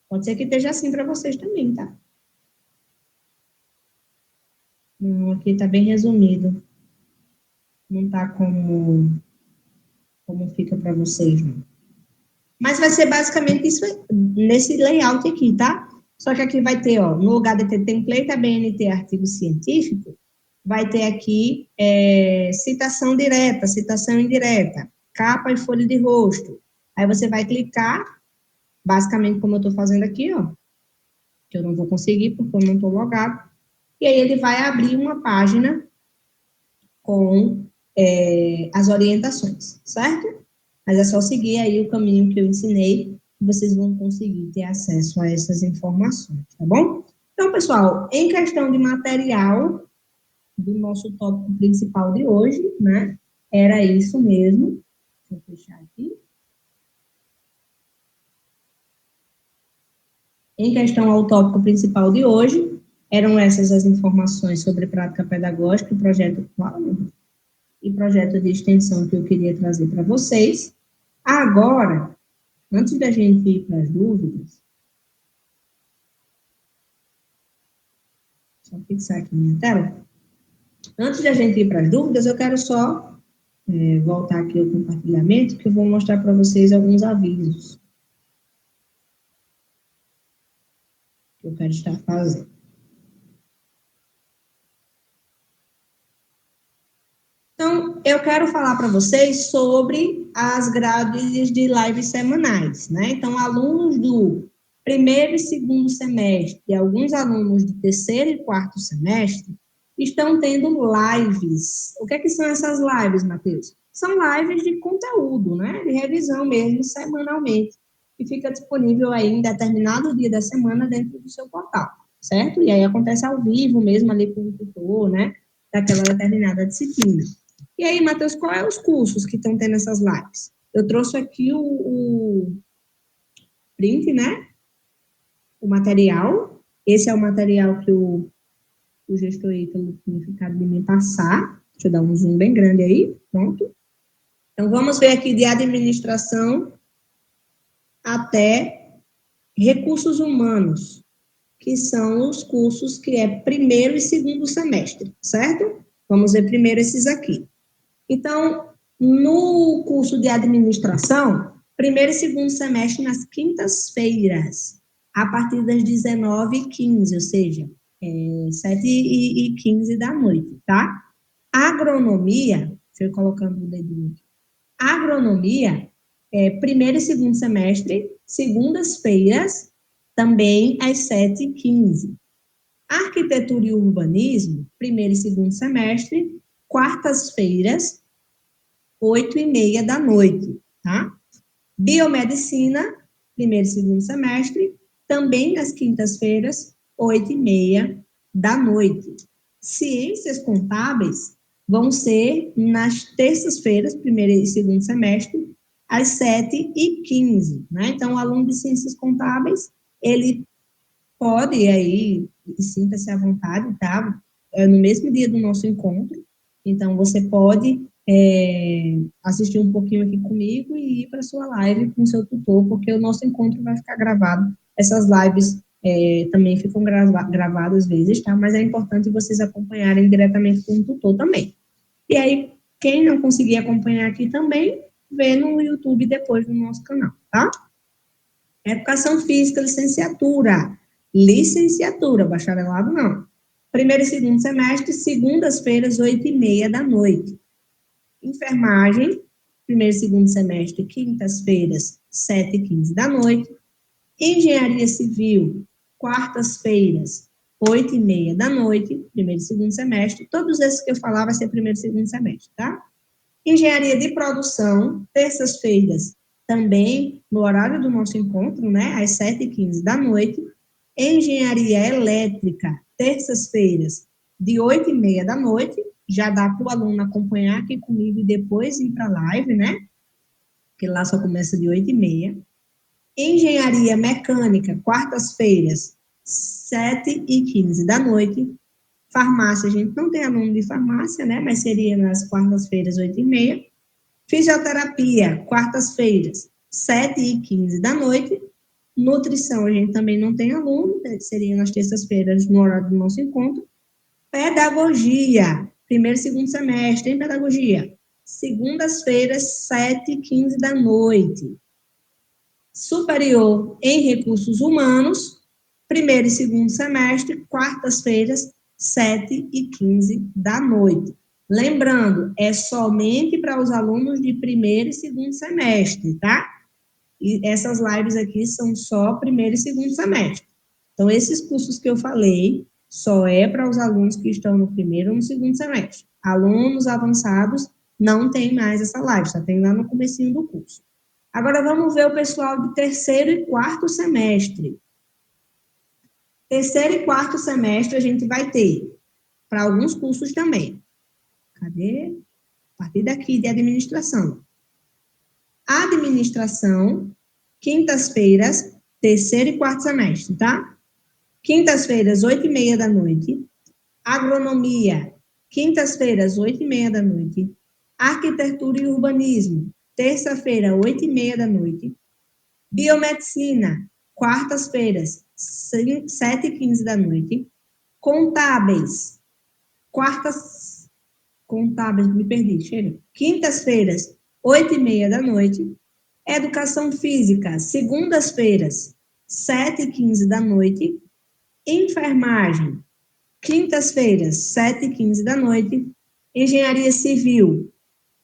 Pode ser que esteja assim para vocês também, tá? Aqui está bem resumido. Não está como fica para vocês, não. Mas vai ser basicamente isso nesse layout aqui, tá? Só que aqui vai ter, ó, no lugar de ter template ABNT artigo científico, vai ter aqui citação direta, citação indireta, capa e folha de rosto. Aí você vai clicar, basicamente como eu estou fazendo aqui, ó, que eu não vou conseguir porque eu não estou logado, e aí ele vai abrir uma página com as orientações, certo? Mas é só seguir aí o caminho que eu ensinei, que vocês vão conseguir ter acesso a essas informações, tá bom? Então, pessoal, em questão de material do nosso tópico principal de hoje, né? Era isso mesmo. Deixa eu fechar aqui. Em questão ao tópico principal de hoje, eram essas as informações sobre prática pedagógica e projeto de extensão que eu queria trazer para vocês. Agora, antes da gente ir para as dúvidas, só fixar aqui minha tela. Antes da gente ir para as dúvidas, eu quero só voltar aqui ao compartilhamento, que eu vou mostrar para vocês alguns avisos que eu quero estar fazendo. Então, eu quero falar para vocês sobre as grades de lives semanais, né? Então, alunos do primeiro e segundo semestre e alguns alunos do terceiro e quarto semestre estão tendo lives. O que é que são essas lives, Matheus? São lives de conteúdo, né? De revisão mesmo, semanalmente, que fica disponível aí em determinado dia da semana dentro do seu portal, certo? E aí acontece ao vivo mesmo ali com o tutor, né? Daquela determinada disciplina. E aí, Matheus, quais são os cursos que estão tendo essas lives? Eu trouxe aqui o print, né? O material. Esse é o material que o gestor Ítalo tinha ficado de me passar. Deixa eu dar um zoom bem grande aí. Pronto. Então, vamos ver aqui de administração até recursos humanos, que são os cursos que é primeiro e segundo semestre, certo? Vamos ver primeiro esses aqui. Então, no curso de administração, primeiro e segundo semestre nas quintas-feiras, a partir das 19h15, ou seja, 7h15 da noite, tá? Agronomia, deixa eu ir colocando o dedinho aqui. Agronomia, primeiro e segundo semestre, segundas-feiras, também às 7h15. Arquitetura e urbanismo, primeiro e segundo semestre, quartas-feiras, 8h30 da noite, tá? Biomedicina, primeiro e segundo semestre, também nas quintas-feiras, 8h30 da noite. Ciências contábeis vão ser nas terças-feiras, primeiro e segundo semestre, às 7h15, né? Então, o aluno de ciências contábeis, ele pode aí, sinta-se à vontade, tá? No mesmo dia do nosso encontro, então você pode assistir um pouquinho aqui comigo e ir para a sua live com o seu tutor, porque o nosso encontro vai ficar gravado. Essas lives também ficam gravadas às vezes, tá? Mas é importante vocês acompanharem diretamente com o tutor também. E aí, quem não conseguir acompanhar aqui também, vê no YouTube depois no nosso canal, tá? Educação Física, licenciatura. Licenciatura, bacharelado não. Primeiro e segundo semestre, segundas-feiras, 8h30 da noite. Enfermagem, primeiro e segundo semestre, quintas-feiras, 7h15 da noite. Engenharia Civil, quartas-feiras, 8h30 da noite, primeiro e segundo semestre. Todos esses que eu falar vai ser primeiro e segundo semestre, tá? Engenharia de Produção, terças-feiras, também no horário do nosso encontro, né, às 7h15 da noite. Engenharia Elétrica, terças-feiras, de 8h30 da noite. Já dá para o aluno acompanhar aqui comigo e depois ir para a live, né? Porque lá só começa de 8h30. Engenharia Mecânica, quartas-feiras, 7h15 da noite. Farmácia, a gente não tem aluno de farmácia, né? Mas seria nas quartas-feiras, 8h30. Fisioterapia, quartas-feiras, 7h15 da noite. Nutrição, a gente também não tem aluno, seria nas terças-feiras, no horário do nosso encontro. Pedagogia, primeiro e segundo semestre, em pedagogia, segundas-feiras, 7h15 da noite. Superior em recursos humanos, primeiro e segundo semestre, quartas-feiras, 7h15 da noite. Lembrando, é somente para os alunos de primeiro e segundo semestre, tá? E essas lives aqui são só primeiro e segundo semestre. Então, esses cursos que eu falei, só é para os alunos que estão no primeiro ou no segundo semestre. Alunos avançados não tem mais essa live, só tem lá no comecinho do curso. Agora, vamos ver o pessoal de terceiro e quarto semestre. Terceiro e quarto semestre, a gente vai ter, para alguns cursos também. Cadê? A partir daqui, de administração. Administração, quintas-feiras, terceiro e quarto semestre, tá? Quintas-feiras, 8h30 da noite. Agronomia, quintas-feiras, 8h30 da noite. Arquitetura e urbanismo, terça-feira, 8h30 da noite. Biomedicina, quartas-feiras, 7h15 da noite. Contábeis, me perdi, chega. Quintas-feiras, 8h30 da noite. Educação física, segundas-feiras, 7h15 da noite. Enfermagem, quintas-feiras, 7h15 da noite. Engenharia civil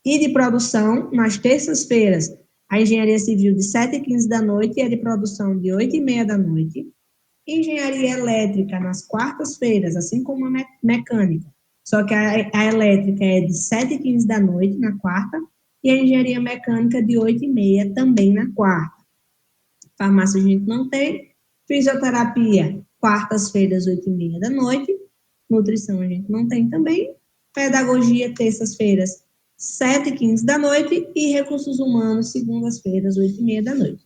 e de produção, nas terças-feiras, a engenharia civil de 7h15 da noite e a de produção de 8h30 da noite. Engenharia elétrica nas quartas-feiras, assim como a mecânica. Só que a elétrica é de 7h15 da noite, na quarta, e a engenharia mecânica de 8h30 também na quarta. Farmácia a gente não tem. Fisioterapia, quartas-feiras, 8h30 da noite. Nutrição a gente não tem também. Pedagogia, terças-feiras, 7h15 da noite. E recursos humanos, segundas-feiras, 8h30 da noite.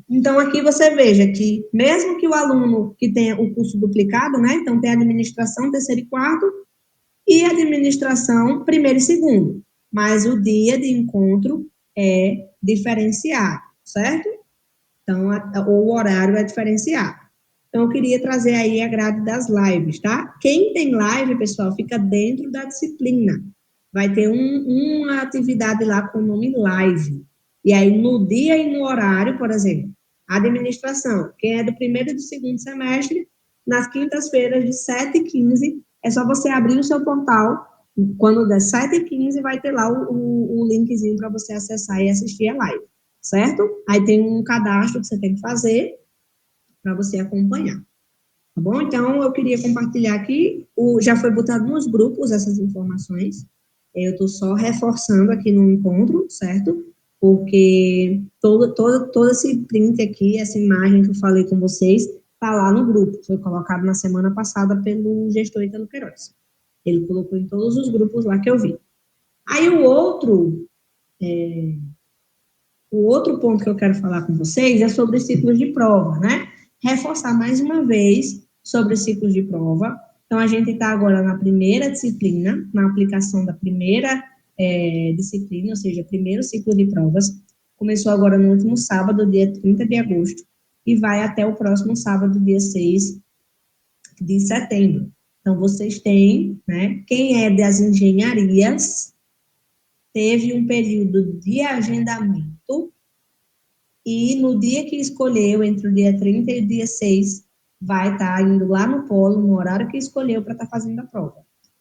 Então, aqui você veja que, mesmo que o aluno que tenha o curso duplicado, né? Então, tem administração, terceiro e quarto, e administração, primeiro e segundo. Mas o dia de encontro é diferenciado, certo? Então, o horário é diferenciado. Então, eu queria trazer aí a grade das lives, tá? Quem tem live, pessoal, fica dentro da disciplina. Vai ter uma atividade lá com o nome live. E aí, no dia e no horário, por exemplo, administração, quem é do primeiro e do segundo semestre, nas quintas-feiras, de 7h15, é só você abrir o seu portal, quando der 7h15, vai ter lá o linkzinho para você acessar e assistir a live, certo? Aí tem um cadastro que você tem que fazer para você acompanhar, tá bom? Então, eu queria compartilhar aqui, já foi botado nos grupos essas informações, eu estou só reforçando aqui no encontro, certo? Porque todo esse print aqui, essa imagem que eu falei com vocês, está lá no grupo, foi colocado na semana passada pelo gestor Ítalo Queiroz. Ele colocou em todos os grupos lá que eu vi. Aí o outro ponto que eu quero falar com vocês é sobre os ciclos de prova, né? Reforçar mais uma vez sobre os ciclos de prova. Então, a gente está agora na primeira disciplina, na aplicação da primeira disciplina, ou seja, primeiro ciclo de provas. Começou agora no último sábado, dia 30 de agosto, e vai até o próximo sábado, dia 6 de setembro. Então, vocês têm, né, quem é das engenharias, teve um período de agendamento, e no dia que escolheu, entre o dia 30 e o dia 6, vai estar indo lá no polo, no horário que escolheu para estar fazendo a prova.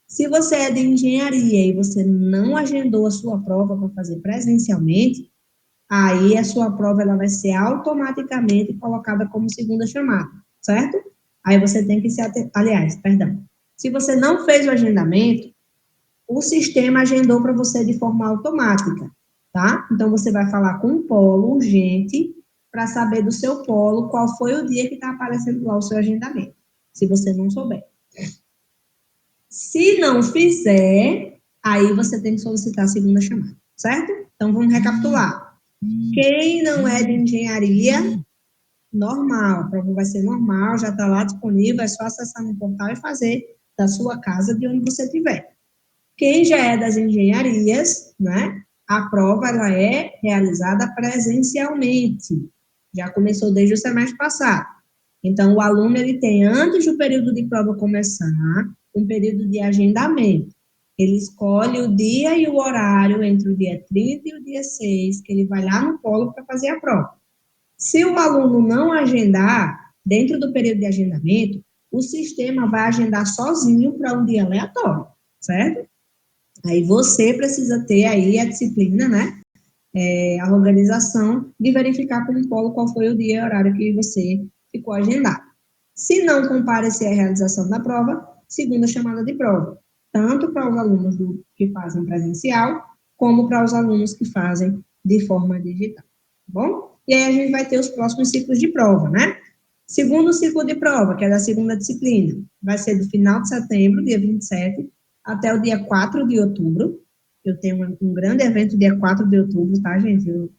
Se você é de engenharia e você não agendou a sua prova para fazer presencialmente, aí a sua prova ela vai ser automaticamente colocada como segunda chamada, certo? Aí você tem que se aliás, perdão. Se você não fez o agendamento, o sistema agendou para você de forma automática, tá? Então você vai falar com o polo urgente para saber do seu polo qual foi o dia que está aparecendo lá o seu agendamento, se você não souber. Se não fizer, aí você tem que solicitar a segunda chamada, certo? Então vamos recapitular. Quem não é de engenharia, normal, a prova vai ser normal, já está lá disponível, é só acessar no portal e fazer da sua casa, de onde você estiver. Quem já é das engenharias, né, a prova ela é realizada presencialmente, já começou desde o semestre passado. Então, o aluno ele tem, antes do período de prova começar, um período de agendamento. Ele escolhe o dia e o horário entre o dia 30 e o dia 6, que ele vai lá no polo para fazer a prova. Se o aluno não agendar, dentro do período de agendamento, o sistema vai agendar sozinho para um dia aleatório, certo? Aí você precisa ter aí a disciplina, né? A organização de verificar com o polo qual foi o dia e horário que você ficou agendado. Se não comparecer à realização da prova, segunda chamada de prova, tanto para os alunos que fazem presencial, como para os alunos que fazem de forma digital, tá bom? E aí a gente vai ter os próximos ciclos de prova, né? Segundo ciclo de prova, que é da segunda disciplina, vai ser do final de setembro, dia 27, até o dia 4 de outubro. Eu tenho um grande evento dia 4 de outubro, tá, gente? Eu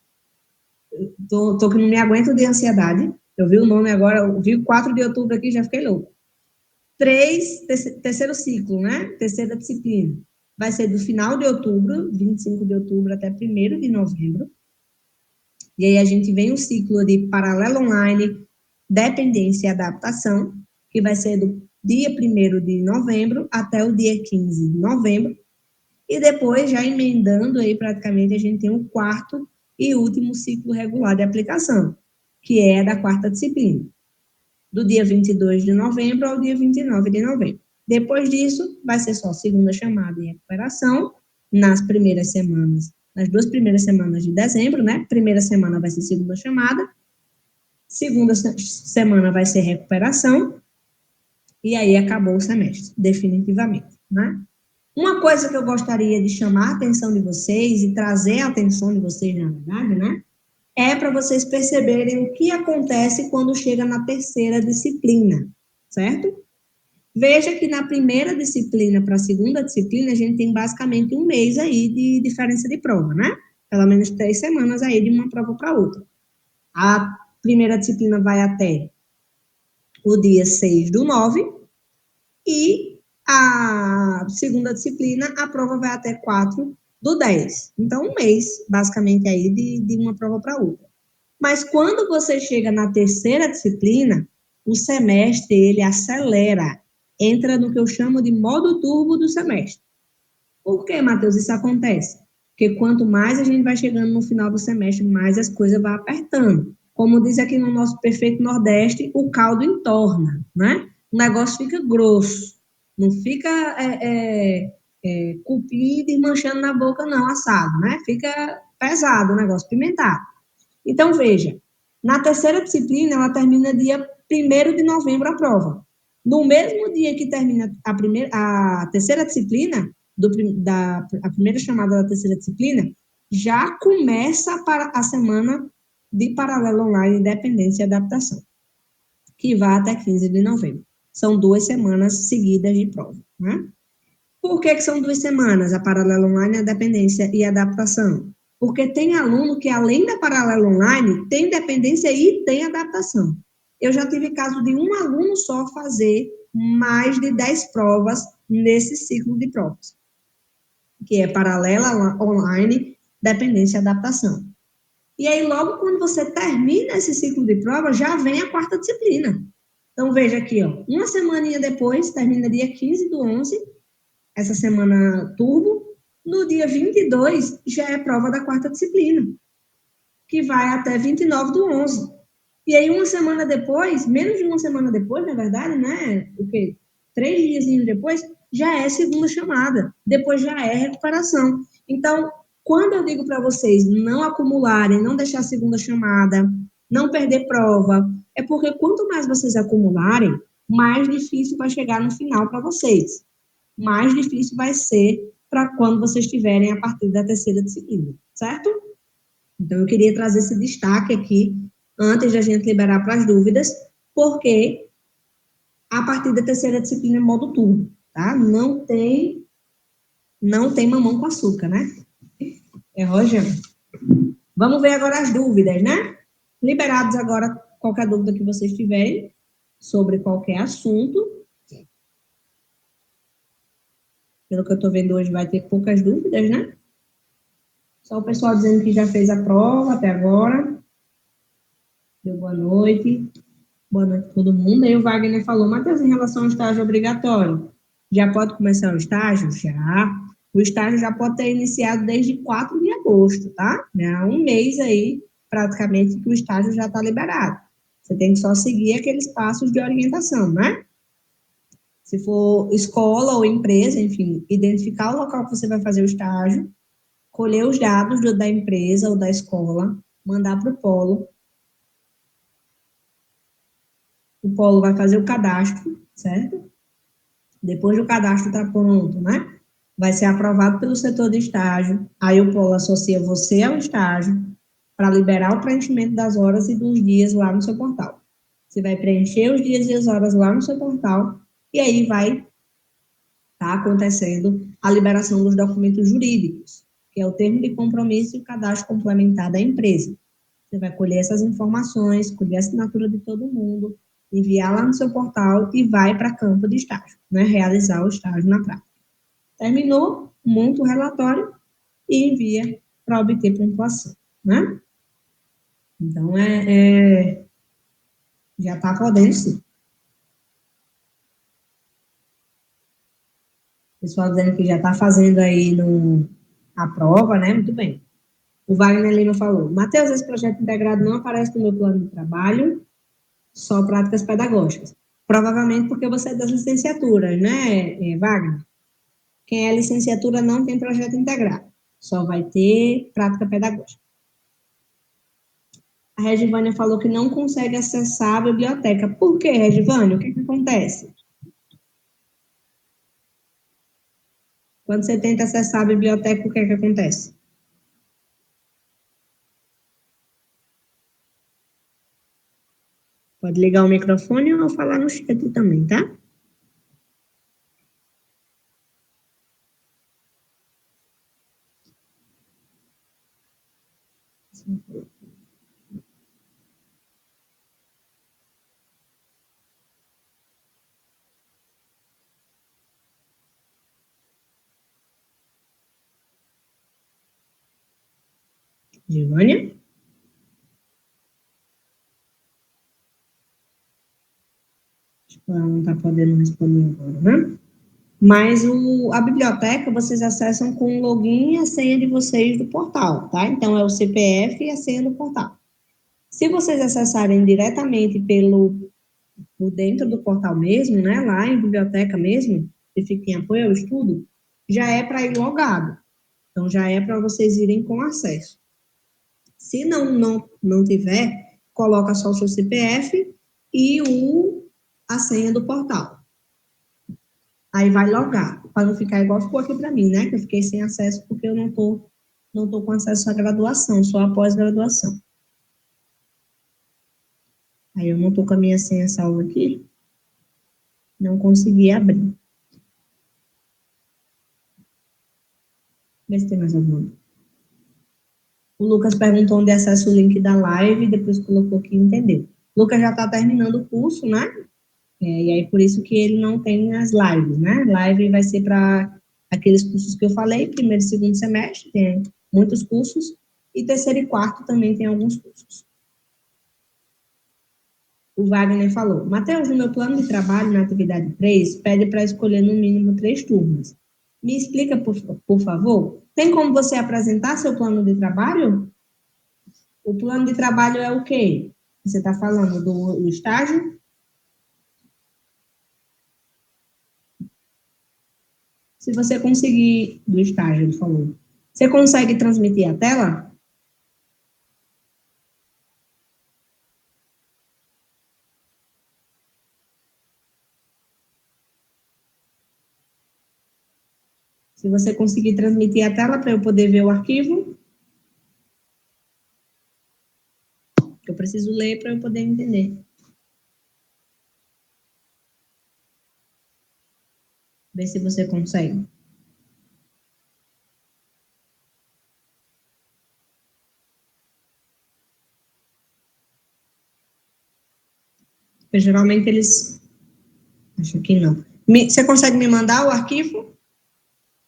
tô que não me aguento de ansiedade. Eu vi o nome agora, eu vi o 4 de outubro aqui, já fiquei louco. Terceiro ciclo, né? Terceira disciplina. Vai ser do final de outubro, 25 de outubro até 1º de novembro. E aí a gente vem um ciclo de paralelo online, dependência e adaptação, que vai ser do dia 1º de novembro até o dia 15 de novembro. E depois, já emendando aí praticamente, a gente tem o quarto e último ciclo regular de aplicação, que é da quarta disciplina, do dia 22 de novembro ao dia 29 de novembro. Depois disso, vai ser só segunda chamada e recuperação, nas primeiras semanas, nas 2 primeiras semanas de dezembro, né? Primeira semana vai ser segunda chamada, segunda semana vai ser recuperação, e aí acabou o semestre, definitivamente, né? Uma coisa que eu gostaria de chamar a atenção de vocês e trazer a atenção de vocês, na verdade, né? É para vocês perceberem o que acontece quando chega na terceira disciplina, certo? Veja que na primeira disciplina para a segunda disciplina, a gente tem basicamente um mês aí de diferença de prova, né? Pelo menos 3 semanas aí de uma prova para outra. A primeira disciplina vai até o dia 6 do 9 e a segunda disciplina, a prova vai até 4 do 10. Então, um mês, basicamente, aí de uma prova para outra. Mas quando você chega na terceira disciplina, o semestre, ele acelera, entra no que eu chamo de modo turbo do semestre. Por que, Matheus, isso acontece? Porque quanto mais a gente vai chegando no final do semestre, mais as coisas vão apertando. Como diz aqui no nosso perfeito Nordeste, o caldo entorna, né? O negócio fica grosso, não fica cupim e manchando na boca, não, assado, né? Fica pesado o negócio, pimentado. Então, veja, na terceira disciplina, ela termina dia 1º de novembro a prova. No mesmo dia que termina a terceira disciplina, a primeira chamada da terceira disciplina, já começa a semana de paralelo online, dependência e adaptação, que vai até 15 de novembro. São 2 semanas seguidas de prova, né? Por que são 2 semanas, a paralelo online, a dependência e a adaptação? Porque tem aluno que, além da paralelo online, tem dependência e tem adaptação. Eu já tive caso de um aluno só fazer mais de 10 provas nesse ciclo de provas. que é paralela, online, dependência e adaptação. E aí, logo quando você termina esse ciclo de prova, já vem a quarta disciplina. Então, veja aqui, ó, uma semaninha depois, termina dia 15 do 11, essa semana turbo, no dia 22 já é prova da quarta disciplina, que vai até 29 do 11. E aí, uma semana depois, menos de uma semana depois, na verdade, né, o quê? 3 dias depois, já é segunda chamada, depois já é recuperação. Então, quando eu digo para vocês não acumularem, não deixar a segunda chamada, não perder prova, é porque quanto mais vocês acumularem, mais difícil vai chegar no final para vocês. Mais difícil vai ser para quando vocês tiverem a partir da terceira disciplina, certo? Então, eu queria trazer esse destaque aqui, antes da gente liberar para as dúvidas, porque a partir da terceira disciplina é modo turbo, tá? Não tem mamão com açúcar, né? É, Roger? Vamos ver agora as dúvidas, né? Liberados agora qualquer dúvida que vocês tiverem sobre qualquer assunto. Pelo que eu estou vendo hoje, vai ter poucas dúvidas, né? Só o pessoal dizendo que já fez a prova até agora. Deu boa noite. Boa noite a todo mundo. Aí o Wagner falou, Matheus, em relação ao estágio obrigatório, já pode começar o estágio? Já. O estágio já pode ter iniciado desde 4 de agosto, tá? Há um mês aí, praticamente, que o estágio já está liberado. Você tem que só seguir aqueles passos de orientação, né? Se for escola ou empresa, enfim, identificar o local que você vai fazer o estágio, colher os dados da empresa ou da escola, mandar para o polo vai fazer o cadastro, certo? Depois do cadastro está pronto, né? Vai ser aprovado pelo setor de estágio, aí o polo associa você ao estágio para liberar o preenchimento das horas e dos dias lá no seu portal. Você vai preencher os dias e as horas lá no seu portal e aí vai estar acontecendo a liberação dos documentos jurídicos, que é o termo de compromisso e o cadastro complementar da empresa. Você vai colher essas informações, colher a assinatura de todo mundo, enviar lá no seu portal e vai para campo de estágio, né? Realizar o estágio na prática. Terminou, monta o relatório e envia para obter pontuação, né? Então, já está podendo sim. O pessoal dizendo que já está fazendo aí a prova, né? Muito bem. O Wagner Lima falou, Matheus, esse projeto integrado não aparece no meu plano de trabalho, só práticas pedagógicas. Provavelmente porque você é das licenciaturas, né, Wagner? Quem é licenciatura não tem projeto integrado, só vai ter prática pedagógica. A Regivânia falou que não consegue acessar a biblioteca. Por quê, Regivânia? O que acontece? Quando você tenta acessar a biblioteca, o que acontece? Pode ligar o microfone ou falar no chat também, tá? Givânia? Acho que ela não está podendo responder agora, né? Mas a biblioteca vocês acessam com o login e a senha de vocês do portal, tá? Então, é o CPF e a senha do portal. Se vocês acessarem diretamente por dentro do portal mesmo, né? Lá em biblioteca mesmo, que fica em apoio ao estudo, já é para ir logado. Então, já é para vocês irem com acesso. Se não tiver, coloca só o seu CPF e a senha do portal. Aí vai logar, para não ficar igual ficou aqui para mim, né? Que eu fiquei sem acesso porque eu não tô com acesso à graduação, só à pós-graduação. Aí eu não tô com a minha senha salva aqui, não consegui abrir. Vê se tem mais alguma. O Lucas perguntou onde acessa o link da live, depois colocou que entendeu. O Lucas já está terminando o curso, né? E aí por isso que ele não tem as lives, né? Live vai ser para aqueles cursos que eu falei, primeiro e segundo semestre, tem muitos cursos, e terceiro e quarto também tem alguns cursos. O Wagner falou, Matheus, no meu plano de trabalho, na atividade 3, pede para escolher no mínimo 3 turmas. Me explica, por favor, tem como você apresentar seu plano de trabalho? O plano de trabalho é o quê? Você está falando do estágio? Se você conseguir, do estágio, ele falou. Você consegue transmitir a tela? Se você conseguir transmitir a tela para eu poder ver o arquivo, eu preciso ler para eu poder entender. Ver se você consegue. Porque geralmente eles... Acho que não. Você consegue me mandar o arquivo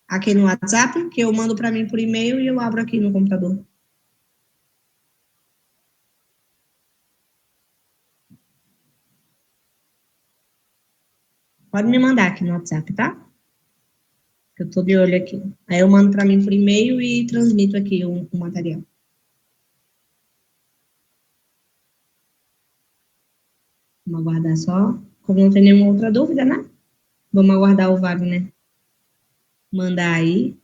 aqui no WhatsApp, que eu mando para mim por e-mail e eu abro aqui no computador. Pode me mandar aqui no WhatsApp, tá? Que eu tô de olho aqui. Aí eu mando para mim por e-mail e transmito aqui o material. Vamos aguardar só. Como não tem nenhuma outra dúvida, né? Vamos aguardar o Wagner mandar aí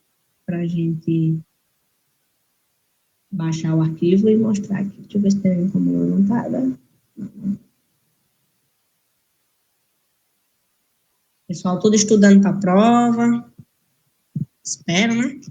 pra gente baixar o arquivo e mostrar aqui. Deixa eu ver se tem como levantada. Pessoal, todo estudando para a prova. Espero, né?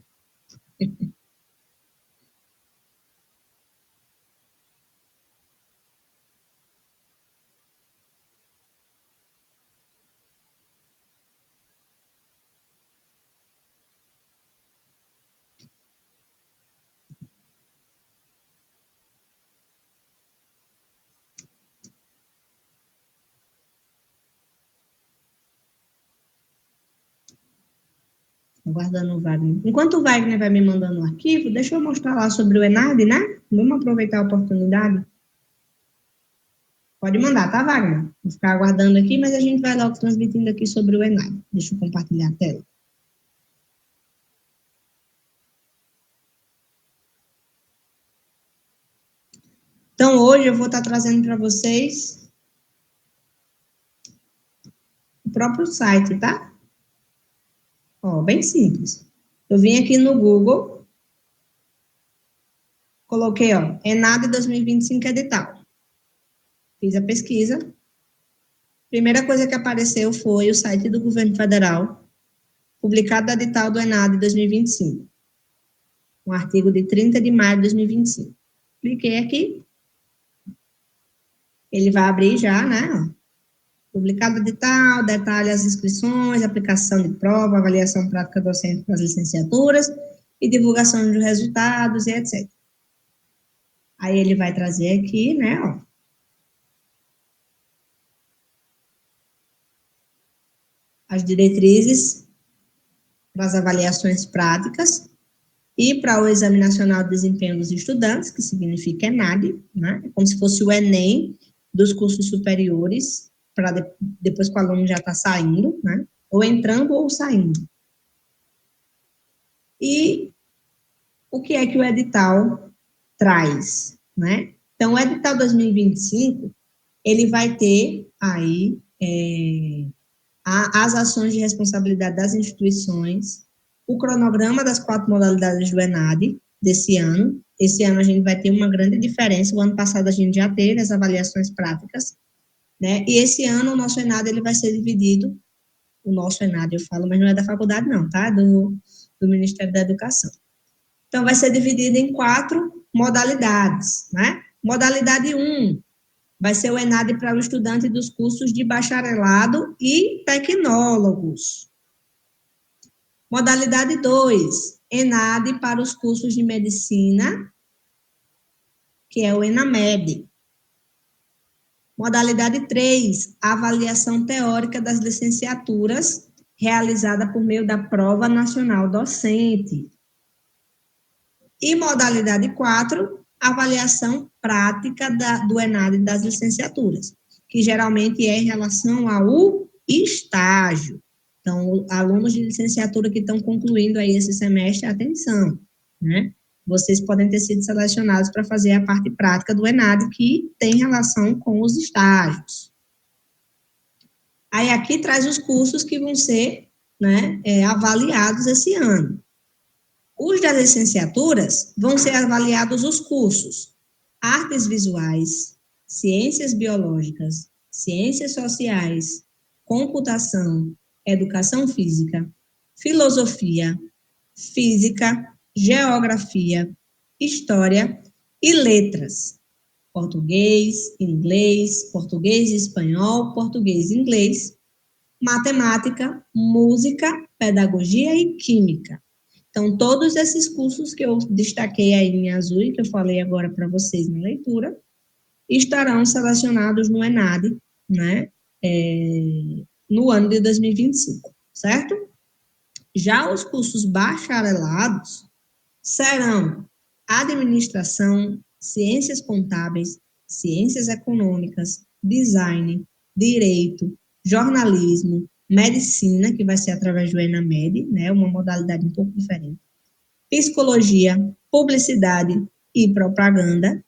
Aguardando o Wagner. Enquanto o Wagner vai me mandando o arquivo, deixa eu mostrar lá sobre o ENAD, né? Vamos aproveitar a oportunidade. Pode mandar, tá, Wagner? Vou ficar aguardando aqui, mas a gente vai logo transmitindo aqui sobre o ENAD. Deixa eu compartilhar a tela. Então, hoje eu vou estar trazendo para vocês o próprio site, tá? Ó, bem simples. Eu vim aqui no Google, coloquei, ó, ENAD 2025 edital. Fiz a pesquisa. Primeira coisa que apareceu foi o site do governo federal, publicado no edital do ENAD 2025. Um artigo de 30 de maio de 2025. Cliquei aqui. Ele vai abrir já, né? Publicado o edital, detalha as inscrições, aplicação de prova, avaliação prática docente para as licenciaturas e divulgação de resultados e etc. Aí ele vai trazer aqui, né, ó, as diretrizes para as avaliações práticas e para o Exame Nacional de Desempenho dos Estudantes, que significa ENAD, né, como se fosse o ENEM dos cursos superiores, para depois que o aluno já está saindo, né, ou entrando ou saindo. E o que é que o edital traz, né? Então, o edital 2025, ele vai ter aí as ações de responsabilidade das instituições, o cronograma das 4 modalidades do ENAD desse ano. Esse ano a gente vai ter uma grande diferença. O ano passado a gente já teve as avaliações práticas, né? E esse ano o nosso ENAD ele vai ser dividido. O nosso ENAD eu falo, mas não é da faculdade não, tá? Do Ministério da Educação. Então, vai ser dividido em 4 modalidades, né? Modalidade 1 vai ser o ENAD para o estudante dos cursos de bacharelado e tecnólogos. Modalidade 2, ENAD para os cursos de medicina, que é o ENAMED. Modalidade 3, avaliação teórica das licenciaturas, realizada por meio da prova nacional docente. E modalidade 4, avaliação prática do ENAD das licenciaturas, que geralmente é em relação ao estágio. Então, alunos de licenciatura que estão concluindo aí esse semestre, atenção, né? Vocês podem ter sido selecionados para fazer a parte prática do ENAD, que tem relação com os estágios. Aí aqui traz os cursos que vão ser, né, avaliados esse ano. Os das licenciaturas vão ser avaliados os cursos Artes Visuais, Ciências Biológicas, Ciências Sociais, Computação, Educação Física, Filosofia, Física, Geografia, História e Letras. Português e espanhol, português e inglês, matemática, música, pedagogia e química. Então, todos esses cursos que eu destaquei aí em azul e que eu falei agora para vocês na leitura, estarão selecionados no ENAD, né, no ano de 2025, certo? Já os cursos bacharelados serão administração, ciências contábeis, ciências econômicas, design, direito, jornalismo, medicina, que vai ser através do ENAMED, né, uma modalidade um pouco diferente, psicologia, publicidade e propaganda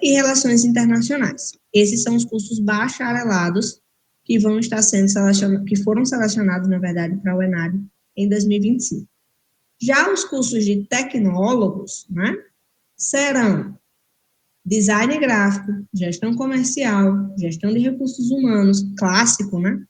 e relações internacionais. Esses são os cursos bacharelados que vão estar sendo selecionados, que foram selecionados, na verdade, para o ENAD em 2025. Já os cursos de tecnólogos, né, serão design gráfico, gestão comercial, gestão de recursos humanos, clássico, né,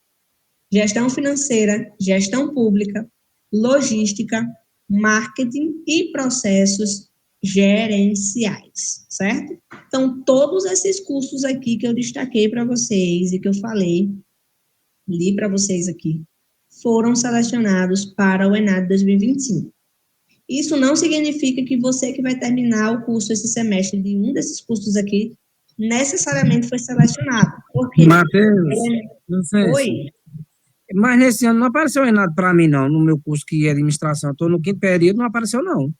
gestão financeira, gestão pública, logística, marketing e processos gerenciais, certo? Então, todos esses cursos aqui que eu destaquei para vocês e que eu falei, li para vocês aqui, foram selecionados para o ENAD 2025. Isso não significa que você que vai terminar o curso esse semestre de um desses cursos aqui, necessariamente foi selecionado. Porque... Matheus, Oi? Mas nesse ano não apareceu nada para mim, não, no meu curso que é administração. Estou no 5º período, não apareceu, não.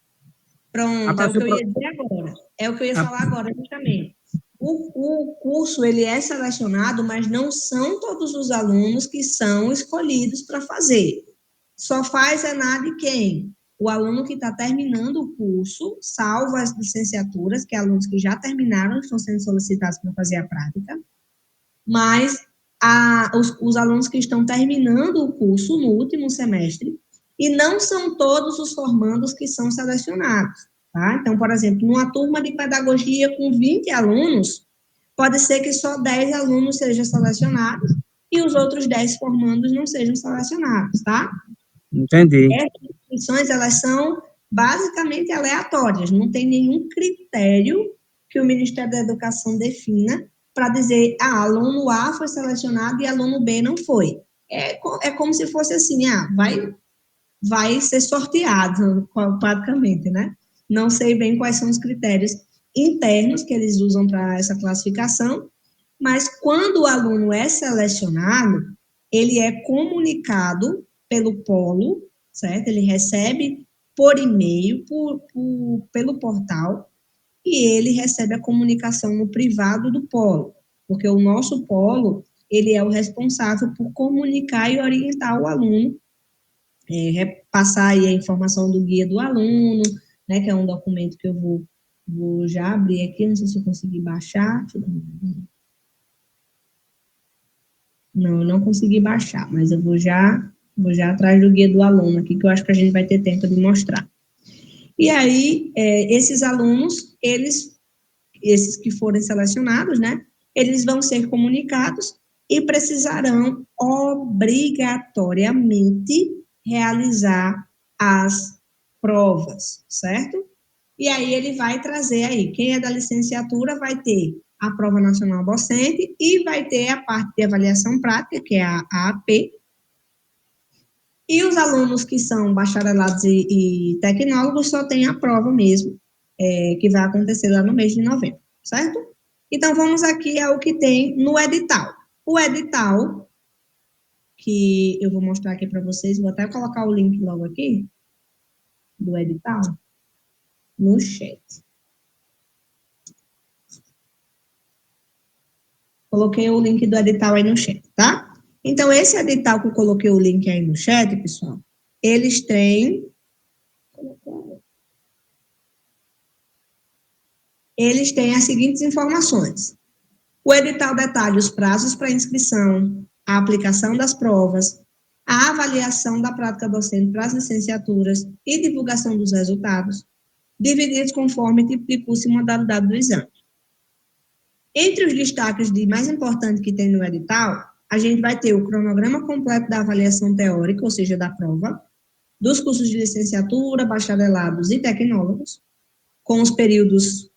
Pronto, apareceu é o que eu ia dizer agora. É o que eu ia falar agora, justamente. O curso, ele é selecionado, mas não são todos os alunos que são escolhidos para fazer. Só faz ENAD quem? O aluno que está terminando o curso, salvo as licenciaturas, que é alunos que já terminaram, estão sendo solicitados para fazer a prática, mas os alunos que estão terminando o curso no último semestre, e não são todos os formandos que são selecionados, tá? Então, por exemplo, numa turma de pedagogia com 20 alunos, pode ser que só 10 alunos sejam selecionados e os outros 10 formandos não sejam selecionados, tá? Entendi. Essas inscrições, elas são basicamente aleatórias, não tem nenhum critério que o Ministério da Educação defina para dizer, aluno A foi selecionado e aluno B não foi. É como se fosse assim, vai ser sorteado, praticamente, né? Não sei bem quais são os critérios internos que eles usam para essa classificação, mas quando o aluno é selecionado, ele é comunicado pelo polo, certo? Ele recebe por e-mail, pelo portal, e ele recebe a comunicação no privado do polo, porque o nosso polo, ele é o responsável por comunicar e orientar o aluno, repassar aí a informação do guia do aluno, né, que é um documento que eu vou já abrir aqui, não sei se eu consegui baixar, não, eu não consegui baixar, mas eu vou já atrás do guia do aluno aqui, que eu acho que a gente vai ter tempo de mostrar. E aí, esses alunos, esses que forem selecionados, né, eles vão ser comunicados e precisarão obrigatoriamente realizar as provas, certo? E aí ele vai trazer aí, quem é da licenciatura vai ter a prova nacional docente e vai ter a parte de avaliação prática, que é a AAP, e os alunos que são bacharelados e tecnólogos só tem a prova mesmo, que vai acontecer lá no mês de novembro, certo? Então, vamos aqui ao que tem no edital. O edital, que eu vou mostrar aqui para vocês, vou até colocar o link logo aqui, do edital, no chat. Coloquei o link do edital aí no chat, tá? Então, esse edital que eu coloquei o link aí no chat, pessoal, eles têm as seguintes informações. O edital detalha os prazos para inscrição, a aplicação das provas, a avaliação da prática docente para as licenciaturas e divulgação dos resultados, divididos conforme tipo de curso e modalidade do exame. Entre os destaques de mais importante que tem no edital, a gente vai ter o cronograma completo da avaliação teórica, ou seja, da prova, dos cursos de licenciatura, bacharelados e tecnólogos, com os períodos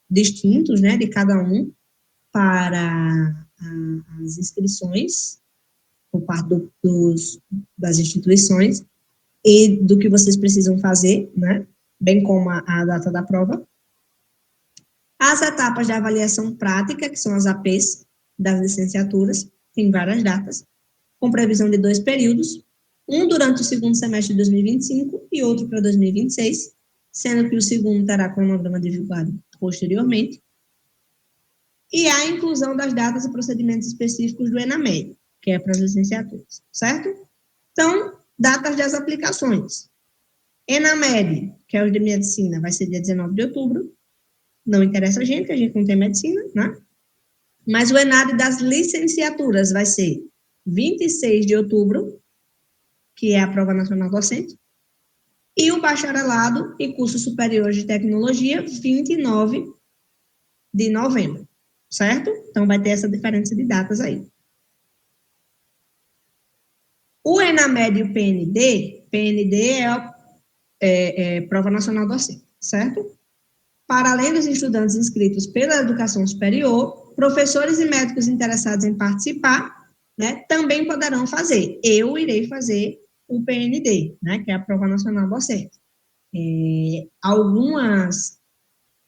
distintos, né, de cada um, para as inscrições, por parte das instituições, e do que vocês precisam fazer, né, bem como a data da prova. As etapas de avaliação prática, que são as APs das licenciaturas, tem várias datas, com previsão de 2 períodos, um durante o segundo semestre de 2025 e outro para 2026, sendo que o segundo terá cronograma divulgado posteriormente, e a inclusão das datas e procedimentos específicos do ENAMED, que é para as licenciaturas, certo? Então, datas das aplicações. ENAMED, que é o de medicina, vai ser dia 19 de outubro, não interessa a gente, que a gente não tem medicina, né? Mas o ENAD das licenciaturas vai ser 26 de outubro, que é a prova nacional docente, e o bacharelado e cursos superiores de tecnologia, 29 de novembro, certo? Então, vai ter essa diferença de datas aí. O ENAMED e o PND é prova nacional docente, certo? Para além dos estudantes inscritos pela educação superior, professores e médicos interessados em participar, né, também poderão fazer. Eu irei fazer o PND, né, que é a Prova Nacional Docente. Algumas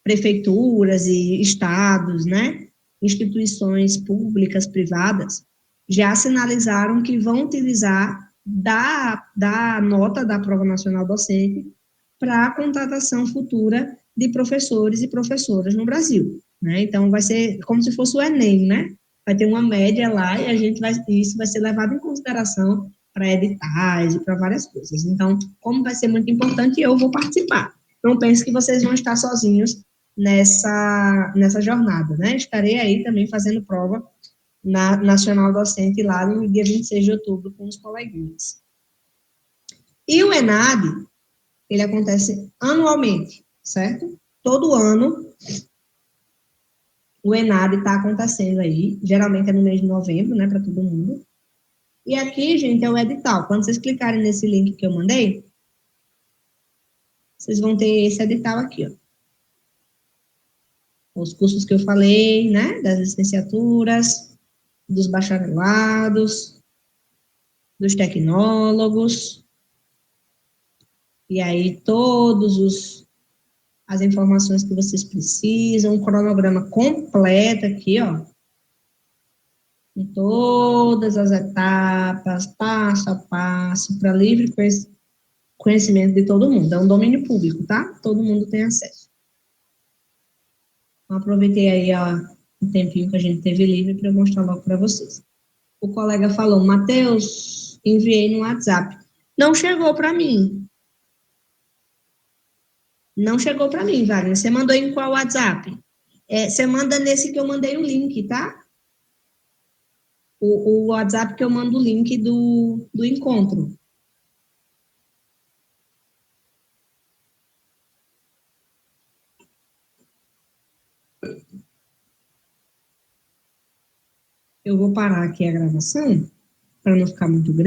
prefeituras e estados, né, instituições públicas, privadas, já sinalizaram que vão utilizar da nota da Prova Nacional Docente para a contratação futura de professores e professoras no Brasil, né? Então, vai ser como se fosse o Enem, né? Vai ter uma média lá e isso vai ser levado em consideração para editais e para várias coisas. Então, como vai ser muito importante, eu vou participar. Não pense que vocês vão estar sozinhos nessa jornada, né? Estarei aí também fazendo prova na Nacional Docente lá no dia 26 de outubro com os coleguinhas. E o ENAD, ele acontece anualmente, certo? Todo ano, o ENAD está acontecendo aí, geralmente é no mês de novembro, né, para todo mundo. E aqui, gente, é o edital. Quando vocês clicarem nesse link que eu mandei, vocês vão ter esse edital aqui, ó. Os cursos que eu falei, né, das licenciaturas, dos bacharelados, dos tecnólogos, e aí as informações que vocês precisam, um cronograma completo aqui, ó, em todas as etapas, passo a passo, para livre conhecimento de todo mundo. É um domínio público, tá? Todo mundo tem acesso. Então, aproveitei aí o tempinho que a gente teve livre para eu mostrar logo para vocês. O colega falou, Matheus, enviei no WhatsApp. Não chegou para mim. Não chegou para mim, Wagner. Você mandou em qual WhatsApp? Você manda nesse que eu mandei o link, tá? O WhatsApp que eu mando o link do encontro. Eu vou parar aqui a gravação, para não ficar muito grande.